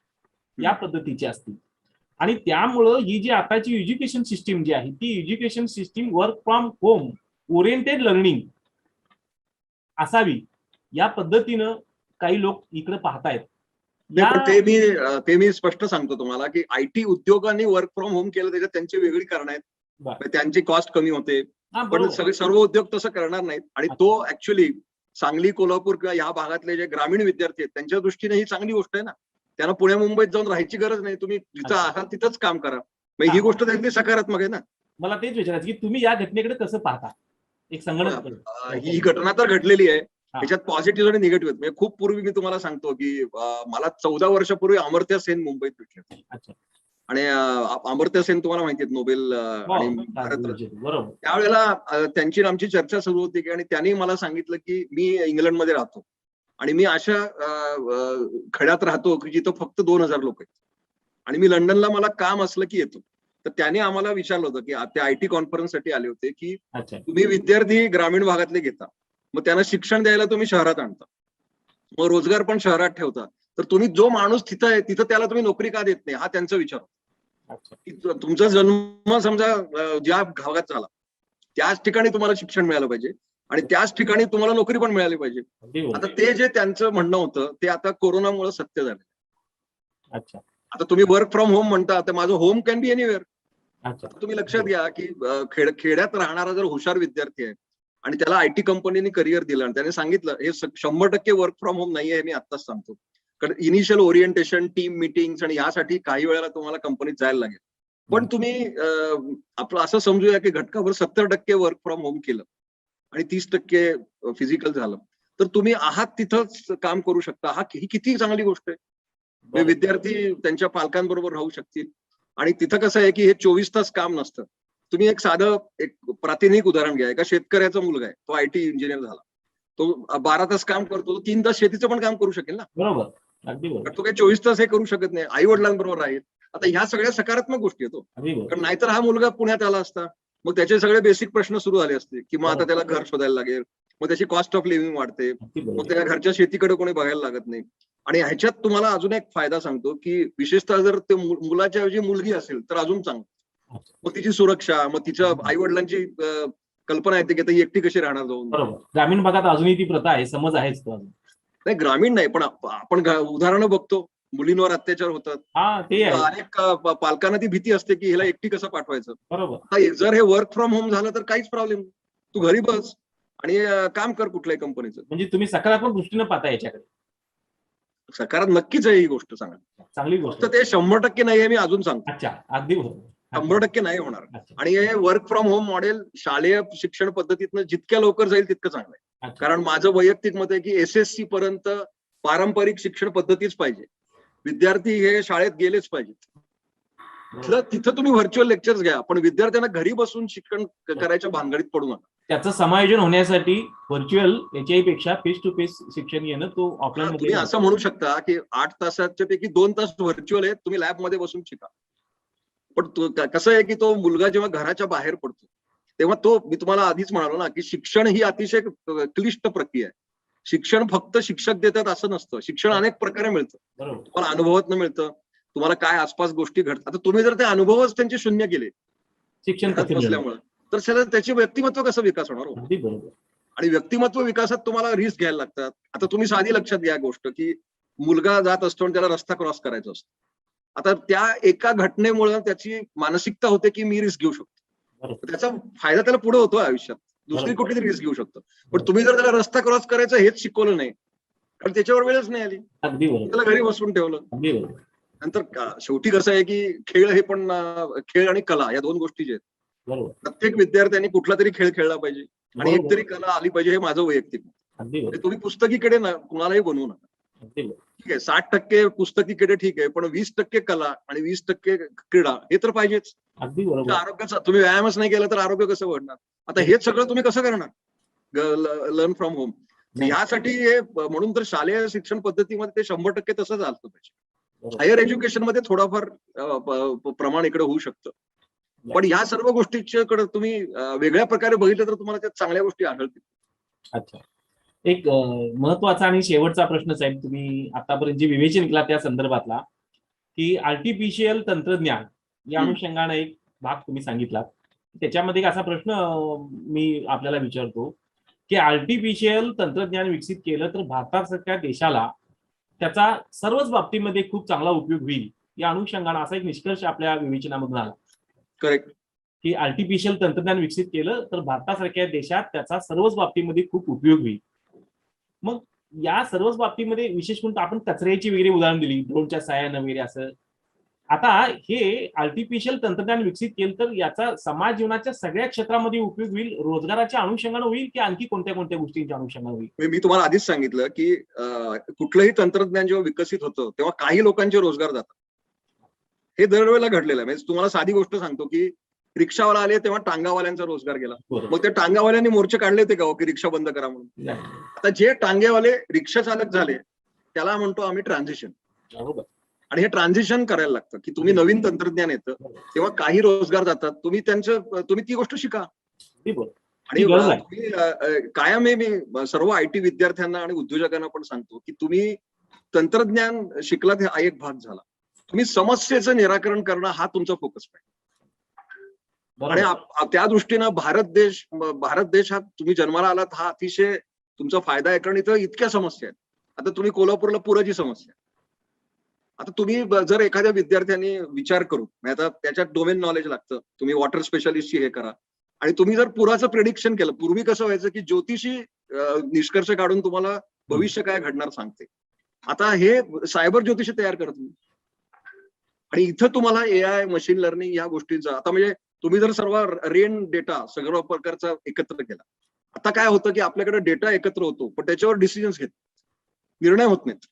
या पद्धतीचे असतील. आणि त्यामुळं ही जी आताची एज्युकेशन सिस्टीम जी आहे ती education system work from home oriented learning असावी या पद्धतीनं काही लोक इकडे पाहतायत. ते मी स्पष्ट सांगतो तुम्हाला की आयटी उद्योगांनी वर्क फ्रॉम होम केलं त्याच्यात त्यांची वेगळी कारण आहेत. त्यांची कॉस्ट कमी होते. पण सर्व उद्योग तसं करणार नाहीत. आणि तो ऍक्च्युअली सांगली, कोल्हापूर किंवा या भागातले जे ग्रामीण विद्यार्थी आहेत त्यांच्या दृष्टीने ही चांगली गोष्ट आहे ना. त्यांना पुण्या, मुंबईत जाऊन राहायची गरज नाही. तुम्ही जिथं आहात तिथंच काम करा. मग ही गोष्ट त्यातली सकारात्मक आहे ना. मला तेच विचारायचं की तुम्ही या घटनेकडे कसं पाहता? एक संगणक ही घटना तर घडलेली आहे. त्याच्यात पॉझिटिव्ह आणि निगेटिव्ह आहेत. म्हणजे खूप पूर्वी मी तुम्हाला सांगतो की मला 14 वर्षापूर्वी अमर्त्य सेन मुंबईत भेटले. आणि अमर्त्य सेन तुम्हाला माहिती आहेत, नोबेल आणि भारतरत्न. त्यावेळेला त्यांची आमची चर्चा सुरू होती की आणि त्यांनी मला सांगितलं की मी इंग्लंडमध्ये राहतो आणि मी अशा खड्यात राहतो की जिथं फक्त 2000 लोक आहेत आणि मी लंडनला मला काम असलं की येतो. तर त्याने आम्हाला विचारलं होतं की ते आयटी कॉन्फरन्ससाठी आले होते की तुम्ही विद्यार्थी ग्रामीण भागातले घेता, मग त्यांना शिक्षण द्यायला तुम्ही शहरात आणता, मग रोजगार पण शहरात ठेवता, तर तुम्ही जो माणूस तिथं आहे तिथं त्याला तुम्ही नोकरी का देत नाही, हा त्यांचा विचार होता. तुमचा जन्म समजा ज्या भागात झाला त्याच ठिकाणी तुम्हाला शिक्षण मिळालं पाहिजे आणि त्याच ठिकाणी तुम्हाला नोकरी पण मिळाली पाहिजे. आता ते जे त्यांचं म्हणणं होतं ते आता कोरोनामुळे सत्य झालं. आता तुम्ही वर्क फ्रॉम होम म्हणता, तर माझं होम कॅन बी एनिवेअर. आता तुम्ही लक्षात घ्या की खेड्यात राहणारा जर हुशार विद्यार्थी आहे आणि त्याला आयटी कंपनीने करिअर दिलं आणि त्याने सांगितलं हे 100% वर्क फ्रॉम होम नाहीये, मी आत्ताच सांगतो, कारण इनिशियल ओरिएंटेशन, टीम मिटिंग्स आणि यासाठी काही वेळेला तुम्हाला कंपनीत जायला लागेल. पण तुम्ही आपलं असं समजूया की घटकाभर 70% वर्क फ्रॉम होम केलं आणि 30% फिजिकल झालं, तर तुम्ही आहात तिथंच काम करू शकता. ही किती चांगली गोष्ट आहे. विद्यार्थी त्यांच्या पालकांबरोबर राहू शकतील. आणि तिथं कसं आहे की हे 24 तास काम नसतं. तुम्ही एक साधं एक प्रातिनिधिक उदाहरण घ्या. एका शेतकऱ्याचा मुलगा आहे, तो आयटी इंजिनियर झाला, तो 12 तास काम करतो, 3 तास शेतीचं पण काम करू शकेल ना. बरोबर, अगदी बरोबर. तो काही 24 तास हे करू शकत नाही. आई वडिलांबरोबर राहील. आता ह्या सगळ्या सकारात्मक गोष्टी आहेत. कारण नाहीतर हा मुलगा पुण्यात आला असता, मग त्याचे सगळे बेसिक प्रश्न सुरू झाले असते की मग आता त्याला घर शोधायला लागेल, मग त्याची कॉस्ट ऑफ लिव्हिंग वाढते, मग त्याच्या घरच्या शेतीकडे कोणी बघायला लागत नाही. आणि ह्याच्यात तुम्हाला अजून एक फायदा सांगतो की विशेषतः जर ते मुलाच्या ऐवजी मुलगी असेल तर अजून चांगलं. मग तिची सुरक्षा, मग तिच्या आई वडिलांची कल्पना येते की ती एकटी कशी राहणार जाऊन. बरोबर. ग्रामीण भागात अजूनही ती प्रथा आहे, समज आहेच. नाही ग्रामीण नाही, पण आपण उदाहरणं बघतो. मुलींवर अत्याचार होतात. हा ते आहे. अनेक पालकांना ती भीती असते की हिला एकटी कसं पाठवायचं. बरोबर. आता जर हे वर्क फ्रॉम होम झालं तर काहीच प्रॉब्लेम नाही. तू घरी बस आणि काम कर कुठल्याही कंपनीचं. म्हणजे तुम्ही सकारात्मक दृष्टीने पाहता याच्याकडे. सकारात नक्कीच आहे ही गोष्ट सांगा. चांगली गोष्ट फक्त ते 100% नाही आहे मी अजून सांगतो. अच्छा, अगदी बरोबर. 100% नाही होणार. अच्छा. आणि हे वर्क फ्रॉम होम मॉडेल शालेय शिक्षण पद्धतीतनं जितक्या लवकर जाईल तितकं चांगलं आहे. अच्छा. कारण माझं वैयक्तिक मत आहे की SSC पर्यंत पारंपरिक शिक्षण पद्धतीच पाहिजे. विद्यार्थी हे शाळेत गेलेच पाहिजेत. तिथं तुम्ही व्हर्च्युअल लेक्चर्स घ्या, पण विद्यार्थ्यांना घरी बसून शिक्षण करायच्या भानगडीत पडू नका. त्याचं समायोजन होण्यासाठी व्हर्च्युअल याच्याही पेक्षा फेस टू फेस शिक्षण घेणं तो ऑफलाईन तुम्ही मध्ये. असं म्हणू शकता की 8 तासाच्या पैकी 2 तास व्हर्च्युअल आहेत, तुम्ही लॅबमध्ये बसून शिका. पण कसं आहे की तो मुलगा जेव्हा घराच्या बाहेर पडतो तेव्हा तो, मी तुम्हाला आधीच म्हणालो ना की शिक्षण ही अतिशय क्लिष्ट प्रक्रिया आहे. शिक्षण फक्त शिक्षक देतात असं नसतं. शिक्षण अनेक प्रकारे मिळतं. बरोबर. तुम्हाला अनुभवातनं मिळतं. तुम्हाला काय आसपास गोष्टी घडतात. आता तुम्ही जर ते अनुभवच त्यांचे शून्य केले शिक्षण घरात बसल्यामुळे, तर त्याचे व्यक्तिमत्व कसं विकास होणार हो? अगदी बरोबर. आणि व्यक्तिमत्व विकासात तुम्हाला रिस्क घ्यायला लागतात. आता तुम्ही साधी लक्षात घ्या गोष्ट की मुलगा जात असतो आणि त्याला रस्ता क्रॉस करायचा असतो. आता त्या एका घटनेमुळे त्याची मानसिकता होते की मी रिस्क घेऊ शकतो. बरोबर. त्याचा फायदा त्याला पुढे होतो आयुष्यात. दुसरी बरोबर. कुठली रिस्क घेऊ शकतो. पण तुम्ही जर त्याला रस्ता क्रॉस करायचं हेच शिकवलं नाही, कारण त्याच्यावर वेळच नाही आली, अगदी बरोबर. त्याला घरी बसून ठेवलं. अगदी बरोबर. नंतर शेवटी कसं आहे की खेळ हे पण खेळ आणि कला या 2 गोष्टी जे आहेत. बरोबर. प्रत्येक विद्यार्थ्यांनी कुठला तरी खेळ खेळला पाहिजे आणि एक बरोबर. तरी कला आली पाहिजे, हे माझं वैयक्तिक मत. अगदी म्हणजे बरोबर. तुम्ही पुस्तकीकडे ना कुणालाही बनवू नका. अगदी बरोबर. ठीक आहे, 60% पुस्तकीकडे ठीक आहे, पण 20% कला आणि 20% क्रीडा हे तर पाहिजेच. अगदी बरोबर. आरोग्याचा तुम्ही व्यायामच नाही केला तर आरोग्य कसं वाढणार? आता हेच सगळं तुम्ही कसं करणार लर्न फ्रॉम होम? यासाठी हे म्हणून तर शालेय शिक्षण पद्धतीमध्ये ते 100% तसंच झालं पाहिजे. बरोबर. हायर एज्युकेशन मध्ये थोडाफार प्रमाण इकडे होऊ शकतं. पण या सर्व गोष्टीकडे तुम्ही वेगळ्या प्रकारे बघितलं तर तुम्हाला त्यात चांगल्या गोष्टी आढळतील. अच्छा. एक महत्वाचा आणि शेवटचा प्रश्न साहेब, तुम्ही आतापर्यंत जे विवेचन केला त्या संदर्भातला, की आर्टिफिशियल तंत्रज्ञान या अनुषंगाने एक भाग तुम्ही सांगितला. त्याच्यामध्ये एक असा प्रश्न मी आपल्याला विचारतो की आर्टिफिशियल तंत्रज्ञान विकसित केलं तर भारतासारख्या देशाला त्याचा सर्वच बाबतीमध्ये खूप चांगला उपयोग होईल या अनुषंगाने असा एक निष्कर्ष आपल्या विवेचनामधून आला. करेक्ट. की आर्टिफिशियल तंत्रज्ञान विकसित केलं तर भारतासारख्या देशात त्याचा सर्वच बाबतीमध्ये खूप उपयोग होईल. मग या सर्वच बाबतीमध्ये विशेष करून आपण कचऱ्याची वगैरे उदाहरण दिली, ड्रोनच्या सहाय्यानं वगैरे असं. आता हे आर्टिफिशियल तंत्रज्ञान विकसित केलं तर याचा समाज जीवनाच्या सगळ्या क्षेत्रामध्ये उपयोग होईल, रोजगाराच्या अनुषंगाने होईल की आणखी कोणत्या कोणत्या गोष्टींच्या अनुषंगाने होईल? मी तुम्हाला आधीच सांगितलं की कुठलंही तंत्रज्ञान जेव्हा विकसित होतं तेव्हा काही लोकांचे रोजगार जातात. हे दरवेळेला घडलेलं आहे. म्हणजे तुम्हाला साधी गोष्ट सांगतो की रिक्षावाला आले तेव्हा टांगावाल्यांचा रोजगार गेला. मग त्या टांगावाल्यांनी मोर्चे काढले होते का की रिक्षा बंद करा म्हणून? आता जे टांगेवाले रिक्षा चालक झाले त्याला म्हणतो आम्ही ट्रान्झिशन. बरोबर. आणि हे ट्रान्झिशन करायला लागतं की तुम्ही नवीन तंत्रज्ञान येतं तेव्हा काही रोजगार जातात. तुम्ही ती गोष्ट शिका. आणि कायम मी सर्व IT विद्यार्थ्यांना आणि उद्योजकांना पण सांगतो की तुम्ही तंत्रज्ञान शिकलात हा एक भाग झाला. तुम्ही समस्येचं निराकरण करणं हा तुमचा फोकस पाहिजे. आणि त्या दृष्टीनं भारत देश हा तुम्ही जन्माला आलात हा अतिशय तुमचा फायदा आहे, कारण इथं इतक्या समस्या आहेत. आता तुम्ही कोल्हापूरला पुराची समस्या. आता तुम्ही जर एखाद्या विद्यार्थ्यांनी विचार करून आता त्याच्यात डोमेन नॉलेज लागतं, तुम्ही वॉटर स्पेशालिस्टची हे करा आणि तुम्ही जर पुराचं प्रेडिक्शन केलं. पूर्वी कसं व्हायचं की ज्योतिषी निष्कर्ष काढून तुम्हाला भविष्य काय घडणार सांगते. आता हे सायबर ज्योतिषी तयार करत नाही. आणि इथं तुम्हाला AI मशीन लर्निंग या गोष्टींचा आता म्हणजे तुम्ही जर सर्व रेन डेटा सर्व प्रकारचा एकत्र केला. आता काय होतं की आपल्याकडे डेटा एकत्र होतो पण त्याच्यावर डिसिजन्स घेत निर्णय होत नाहीत.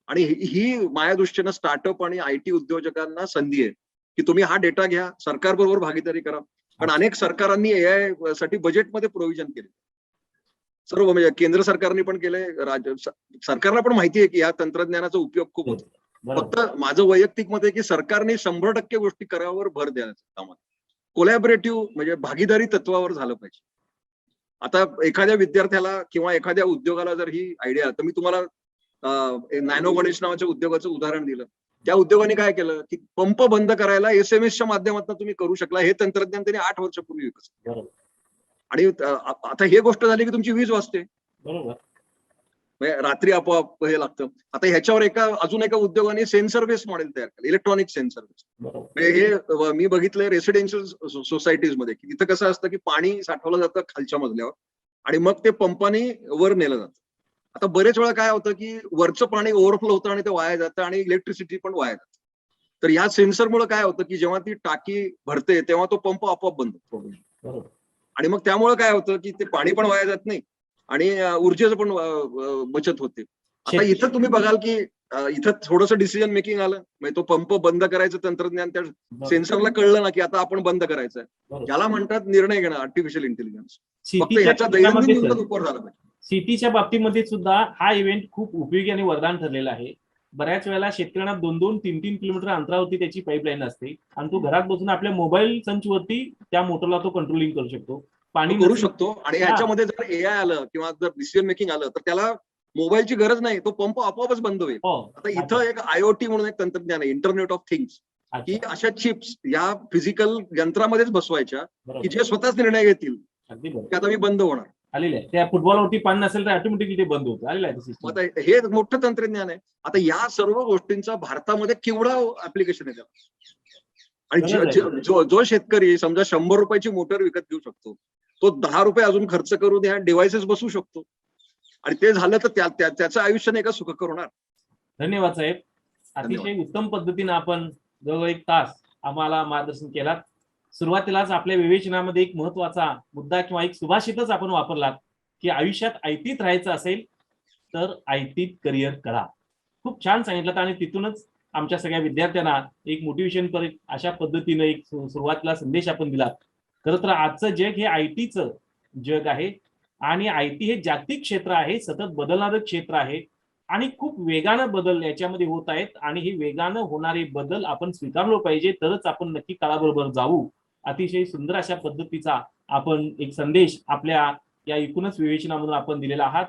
आणि ही माझ्या दृष्टीनं स्टार्टअप आणि IT उद्योजकांना संधी आहे की तुम्ही हा डेटा घ्या, सरकारबरोबर भागीदारी करा. पण अनेक सरकारांनी AI साठी बजेटमध्ये प्रोव्हिजन केले. सर्व म्हणजे केंद्र सरकारने पण केलंय, राज्य सरकारला पण माहिती आहे की या तंत्रज्ञानाचा उपयोग खूप होतो. फक्त माझं वैयक्तिक मत आहे की सरकारने 100% गोष्टी करावर भर द्यायचं कामात. कोलॅबोरेटिव्ह म्हणजे भागीदारी तत्वावर झालं पाहिजे. आता एखाद्या विद्यार्थ्याला किंवा एखाद्या उद्योगाला जर ही आयडिया, तर मी तुम्हाला नॅनो गणेश नावाच्या उद्योगाचं उदाहरण दिलं. त्या उद्योगाने काय केलं की पंप बंद करायला SMS च्या माध्यमातून तुम्ही करू शकला. हे तंत्रज्ञान त्यांनी 8 वर्षापूर्वी विकसित. आणि आता हे गोष्ट झाली की तुमची वीज वाचते. बरोबर. म्हणजे रात्री आपोआप हे लागतं. आता ह्याच्यावर अजून एका उद्योगाने सेन्सर बेस्ड मॉडेल तयार केलं, इलेक्ट्रॉनिक सेन्सर बेस्ड. म्हणजे हे मी बघितलंय रेसिडेन्शियल सोसायटीज मध्ये, की तिथं कसं असतं की पाणी साठवलं जातं खालच्या मजल्यावर आणि मग ते पंपाने वर नेलं जातं. आता बरेच वेळा काय होतं की वरचं पाणी ओव्हरफ्लो होतं आणि ते वाया जातं आणि इलेक्ट्रिसिटी पण वाया जातं. तर या सेन्सरमुळे काय होतं की जेव्हा ती टाकी भरते तेव्हा तो पंप आपोआप बंद होतो. आणि मग त्यामुळे काय होतं की ते पाणी पण वाया जात नाही आणि ऊर्जेचं पण बचत होते. आता इथं तुम्ही बघाल की इथं थोडंसं डिसिजन मेकिंग आलं, म्हणजे तो पंप बंद करायचं तंत्रज्ञान त्या सेन्सरला कळलं ना की आता आपण बंद करायचंय. याला म्हणतात निर्णय घेणं, आर्टिफिशियल इंटेलिजन्स. फक्त ह्याचा दैनंदिन युगात उपयोग झाला पाहिजे. शेतीच्या बाबतीमध्ये सुद्धा हा इव्हेंट खूप उपयोगी आणि वरदान ठरलेला आहे. बऱ्याच वेळेला शेतकऱ्यांना 2-2, 3-3 किलोमीटर अंतरावरती त्याची पाईपलाईन असते आणि तो घरात बसून आपल्या मोबाईल संचवरती त्या मोटरला तो कंट्रोलिंग करू शकतो. पाणी करू शकतो. आणि ह्याच्यामध्ये जर एआय आलं किंवा जर डिसिजन मेकिंग आलं तर त्याला मोबाईलची गरज नाही, तो पंप आपोआपच बंद होईल. आता इथं एक IoT म्हणून एक तंत्रज्ञान आहे, इंटरनेट ऑफ थिंग्स, की अशा चिप्स या फिजिकल यंत्रामध्येच बसवायच्या की जे स्वतःच निर्णय घेतील की आता मी बंद होणार. आलेलं आहे. त्या फुटबॉलवरती पाणी नसेल तर ऑटोमॅटिकली ते बंद होतं. आलेलं आहे. आता हे मोठं तंत्रज्ञान आहे. आता या सर्व गोष्टींचा भारतामध्ये केवढा ऍप्लिकेशन आहे त्याला. आणि जो शेतकरी समजा 100 रुपयाची मोटर विकत घेऊ शकतो, तो 10 रुपये अजून खर्च करून या डिव्हाइसेस बसू शकतो आणि ते झालं तर त्याचं आयुष्य नाही का सुखकर होणार. धन्यवाद साहेब. अतिशय उत्तम पद्धतीने आपण जवळ 1 तास आम्हाला मार्गदर्शन केलात. सुरुवातीलाच आपल्या विवेचनामध्ये एक महत्वाचा मुद्दा किंवा एक सुभाषितच आपण वापरलात की आयुष्यात आयतीत राहायचं असेल तर आयतीत करिअर करा. खूप छान सांगितलं आणि तिथूनच आमच्या सगळ्या विद्यार्थ्यांना एक मोटिवेशन पर अशा पद्धतीने एक सुरुवातीला संदेश आपण दिला. खरं तर आजचं जग हे आयटीचं जग आहे आणि आयटी हे जागतिक क्षेत्र आहे, सतत बदलणारं क्षेत्र आहे आणि खूप वेगानं बदल याच्यामध्ये होत आहेत आणि हे वेगानं होणारे बदल आपण स्वीकारलो पाहिजे, तरच आपण नक्की काळाबरोबर जाऊ. अतिशय सुंदर अशा पद्धतीचा आपण एक संदेश आपल्या या एकूणच विवेचनामधून आपण दिलेला आहात.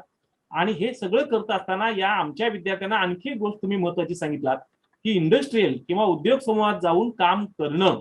आणि हे सगळं करत असताना या आमच्या विद्यार्थ्यांना आणखी एक गोष्ट तुम्ही महत्वाची सांगितलात की इंडस्ट्रीयल किंवा उद्योग समूहात जाऊन काम करणं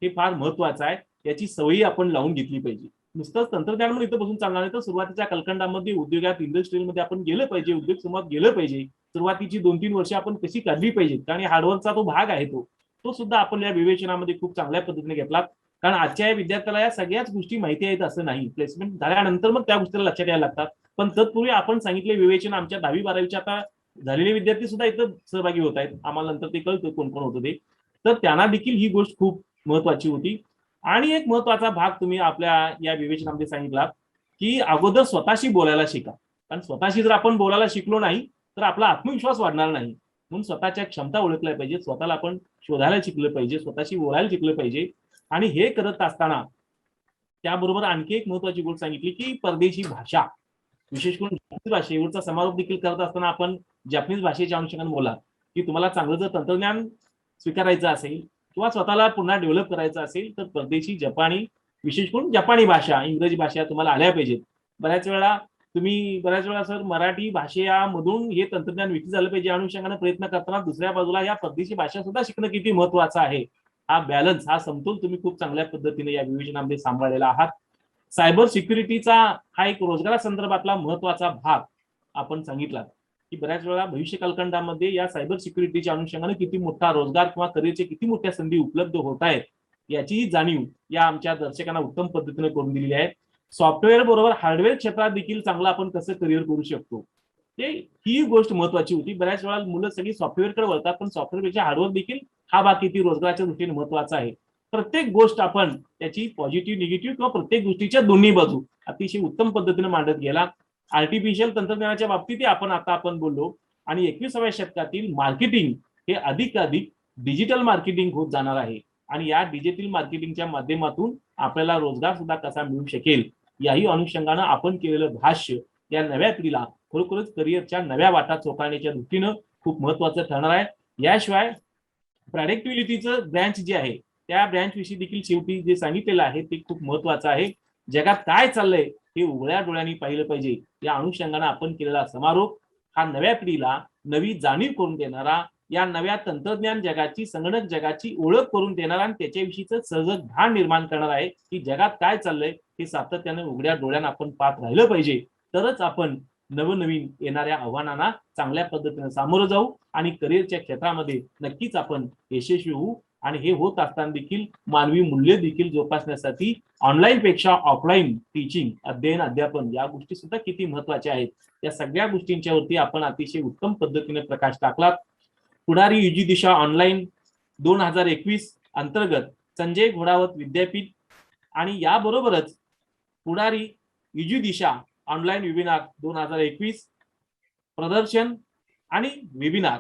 हे फार महत्वाचं आहे. याची सवयी आपण लावून घेतली पाहिजे. नुसतंच तंत्रज्ञान म्हणून इथं बसून चालणार नाही, तर सुरुवातीच्या कालखंडामध्ये उद्योगात इंडस्ट्रीमध्ये आपण गेलं पाहिजे, उद्योग समूहात गेलं पाहिजे. सुरुवातीची 2-3 वर्ष आपण कशी काढली पाहिजेत आणि हार्डवर्कचा तो भाग आहे तो सुद्धा आपण या विवेचनामध्ये खूप चांगल्या पद्धतीने घेतला. कारण आजच्या या विद्यार्थ्याला या सगळ्याच गोष्टी माहिती आहेत असं नाही. प्लेसमेंट झाल्यानंतर मग त्या गोष्टीला लक्षात यायला लागतात. पण तत्पूर्वी आपण सांगितले विवेचन आमच्या 10वी-12वीच्या आता झालेले विद्यार्थी सुद्धा इथं सहभागी होत आहेत. आम्हाला नंतर ते कळतं कोण कोण होतं ते. तर त्यांना देखील ही गोष्ट खूप महत्वाची होती. आणि एक महत्वाचा भाग तुम्ही आपल्या या विवेचनामध्ये सांगितला की अगोदर स्वतःशी बोलायला शिका. कारण स्वतःशी जर आपण बोलायला शिकलो नाही तर आपला आत्मविश्वास वाढणार नाही. म्हणून स्वतःच्या क्षमता ओळखल्या पाहिजे, स्वतःला आपण शोधायला शिकलं पाहिजे, स्वतःशी बोलायला शिकलं पाहिजे. आणि हे करत असताना त्याबरोबर आणखी एक महत्वाची गोष्ट सांगितली की परदेशी भाषा, विशेष करून जपानीज भाषेवरचा समारोप देखील करत असताना आपण जपानीज भाषेच्या अनुषंगाने बोला की तुम्हाला चांगलं जर तंत्रज्ञान स्वीकारायचं असेल किंवा स्वतःला पुन्हा डेव्हलप करायचं असेल तर परदेशी जपानी, विशेष करून जपानी भाषा, इंग्रजी भाषा तुम्हाला आल्या पाहिजेत. बऱ्याच वेळा सर मराठी भाषेमधून हे तंत्रज्ञान विकसित झालं पाहिजे अनुषंगाने प्रयत्न करताना दुसऱ्या बाजूला या परदेशी भाषा सुद्धा शिकणं किती महत्वाचं आहे. हा बॅलन्स, हा समतोल तुम्ही खूप चांगल्या पद्धतीने या विवेचनामध्ये सांभाळलेला आहात. सायबर सिक्युरिटीचा हा एक रोजगारासंदर्भातला महत्वाचा भाग आपण सांगितला की बऱ्याच वेळा भविष्य कालखंडामध्ये या सायबर सिक्युरिटीच्या अनुषंगाने किती मोठा रोजगार किंवा करिअरचे किती मोठ्या संधी उपलब्ध होत आहेत याचीही जाणीव या आमच्या दर्शकांना उत्तम पद्धतीने करून दिलेली आहे. सॉफ्टवेअर बरोबर हार्डवेअर क्षेत्रात देखील चांगलं आपण कसं करिअर करू शकतो ही गोष्ट महत्वाची होती. बऱ्याच वेळा मुलं सगळी सॉफ्टवेअरकडे वळतात, पण सॉफ्टवेअरपेक्षा हार्डवेअर देखील हा भाग किती रोजगाराच्या दृष्टीने महत्वाचा आहे. प्रत्येक गोष्ट आपण त्याची पॉझिटिव्ह निगेटिव्ह किंवा प्रत्येक गोष्टीच्या दोन्ही बाजू अतिशय उत्तम पद्धतीने मांडत गेला. आर्टिफिशियल तंत्रज्ञानाच्या बाबतीत आपण बोललो आणि 21व्या शतकातील मार्केटिंग हे अधिक डिजिटल मार्केटिंग होत जाणार आहे आणि या डिजिटल मार्केटिंगच्या माध्यमातून आपल्याला रोजगार सुद्धा कसा मिळू शकेल याही अनुषंगाने आपण केलेलं भाष्य या नव्या पिढीला खरोखरच करिअरच्या नव्या वाटा चोखाळण्याच्या दृष्टीनं खूप महत्वाचं ठरणार आहे. याशिवाय प्रोडक्टिव्हिटीचं ब्रँच जे आहे त्या ब्रँच विषयी देखील शेवटी जे सांगितलेलं आहे ते खूप महत्वाचं आहे. जगात काय चाललंय हे उघड्या डोळ्यांनी पाहिलं पाहिजे. या अनुषंगाने आपण केलेला समारोप हा नव्या पिढीला नवी जाणीव करून देणारा, या नव्या तंत्रज्ञान जगाची, संगणक जगाची ओळख करून देणारा आणि त्याच्याविषयीचं सजग भान निर्माण करणार आहे की जगात काय चाललंय हे सातत्याने उघड्या डोळ्यानं आपण पाहत राहिलं पाहिजे. तरच आपण नवनवीन येणाऱ्या आव्हानांना चांगल्या पद्धतीने सामोरं जाऊ आणि करिअरच्या क्षेत्रामध्ये नक्कीच आपण यशस्वी होऊ. आणि हे होत असताना देखील मानवी मूल्य देखील जोपासण्यासाठी ऑनलाईन पेक्षा ऑफलाईन टीचिंग, अध्ययन, अध्यापन या गोष्टी सुद्धा किती महत्वाच्या आहेत. या सगळ्या गोष्टींच्या वरती आपण अतिशय उत्तम पद्धतीने प्रकाश टाकलात. पुढारी युजी दिशा ऑनलाईन 2021 अंतर्गत संजय घोडावत विद्यापीठ आणि याबरोबरच पुढारी युजी दिशा ऑनलाईन वेबिनार 2021 प्रदर्शन आणि वेबिनार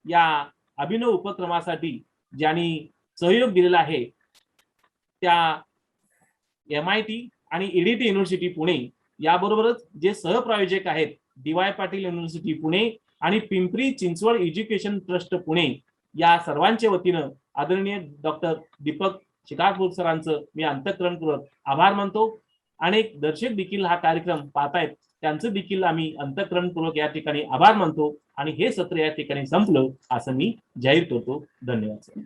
या अभिनव उपक्रमासाठी ज्यांनी सहयोग दिलेला आहे त्या MIT आणि EDT युनिव्हर्सिटी पुणे, याबरोबरच जे सहप्रायोजक आहेत DY पाटील युनिव्हर्सिटी पुणे आणि पिंपरी चिंचवड एज्युकेशन ट्रस्ट पुणे, या सर्वांच्या वतीनं आदरणीय डॉक्टर दीपक शिकारपूर सरांचं मी अंतःकरणपूर्वक आभार मानतो. अनेक दर्शक देखील हा कार्यक्रम पाहतायत, त्यांचं देखील आम्ही अंतःकरणपूर्वक या ठिकाणी आभार मानतो आणि हे सत्र या ठिकाणी संपलं असं मी जाहीर करतो. धन्यवाद.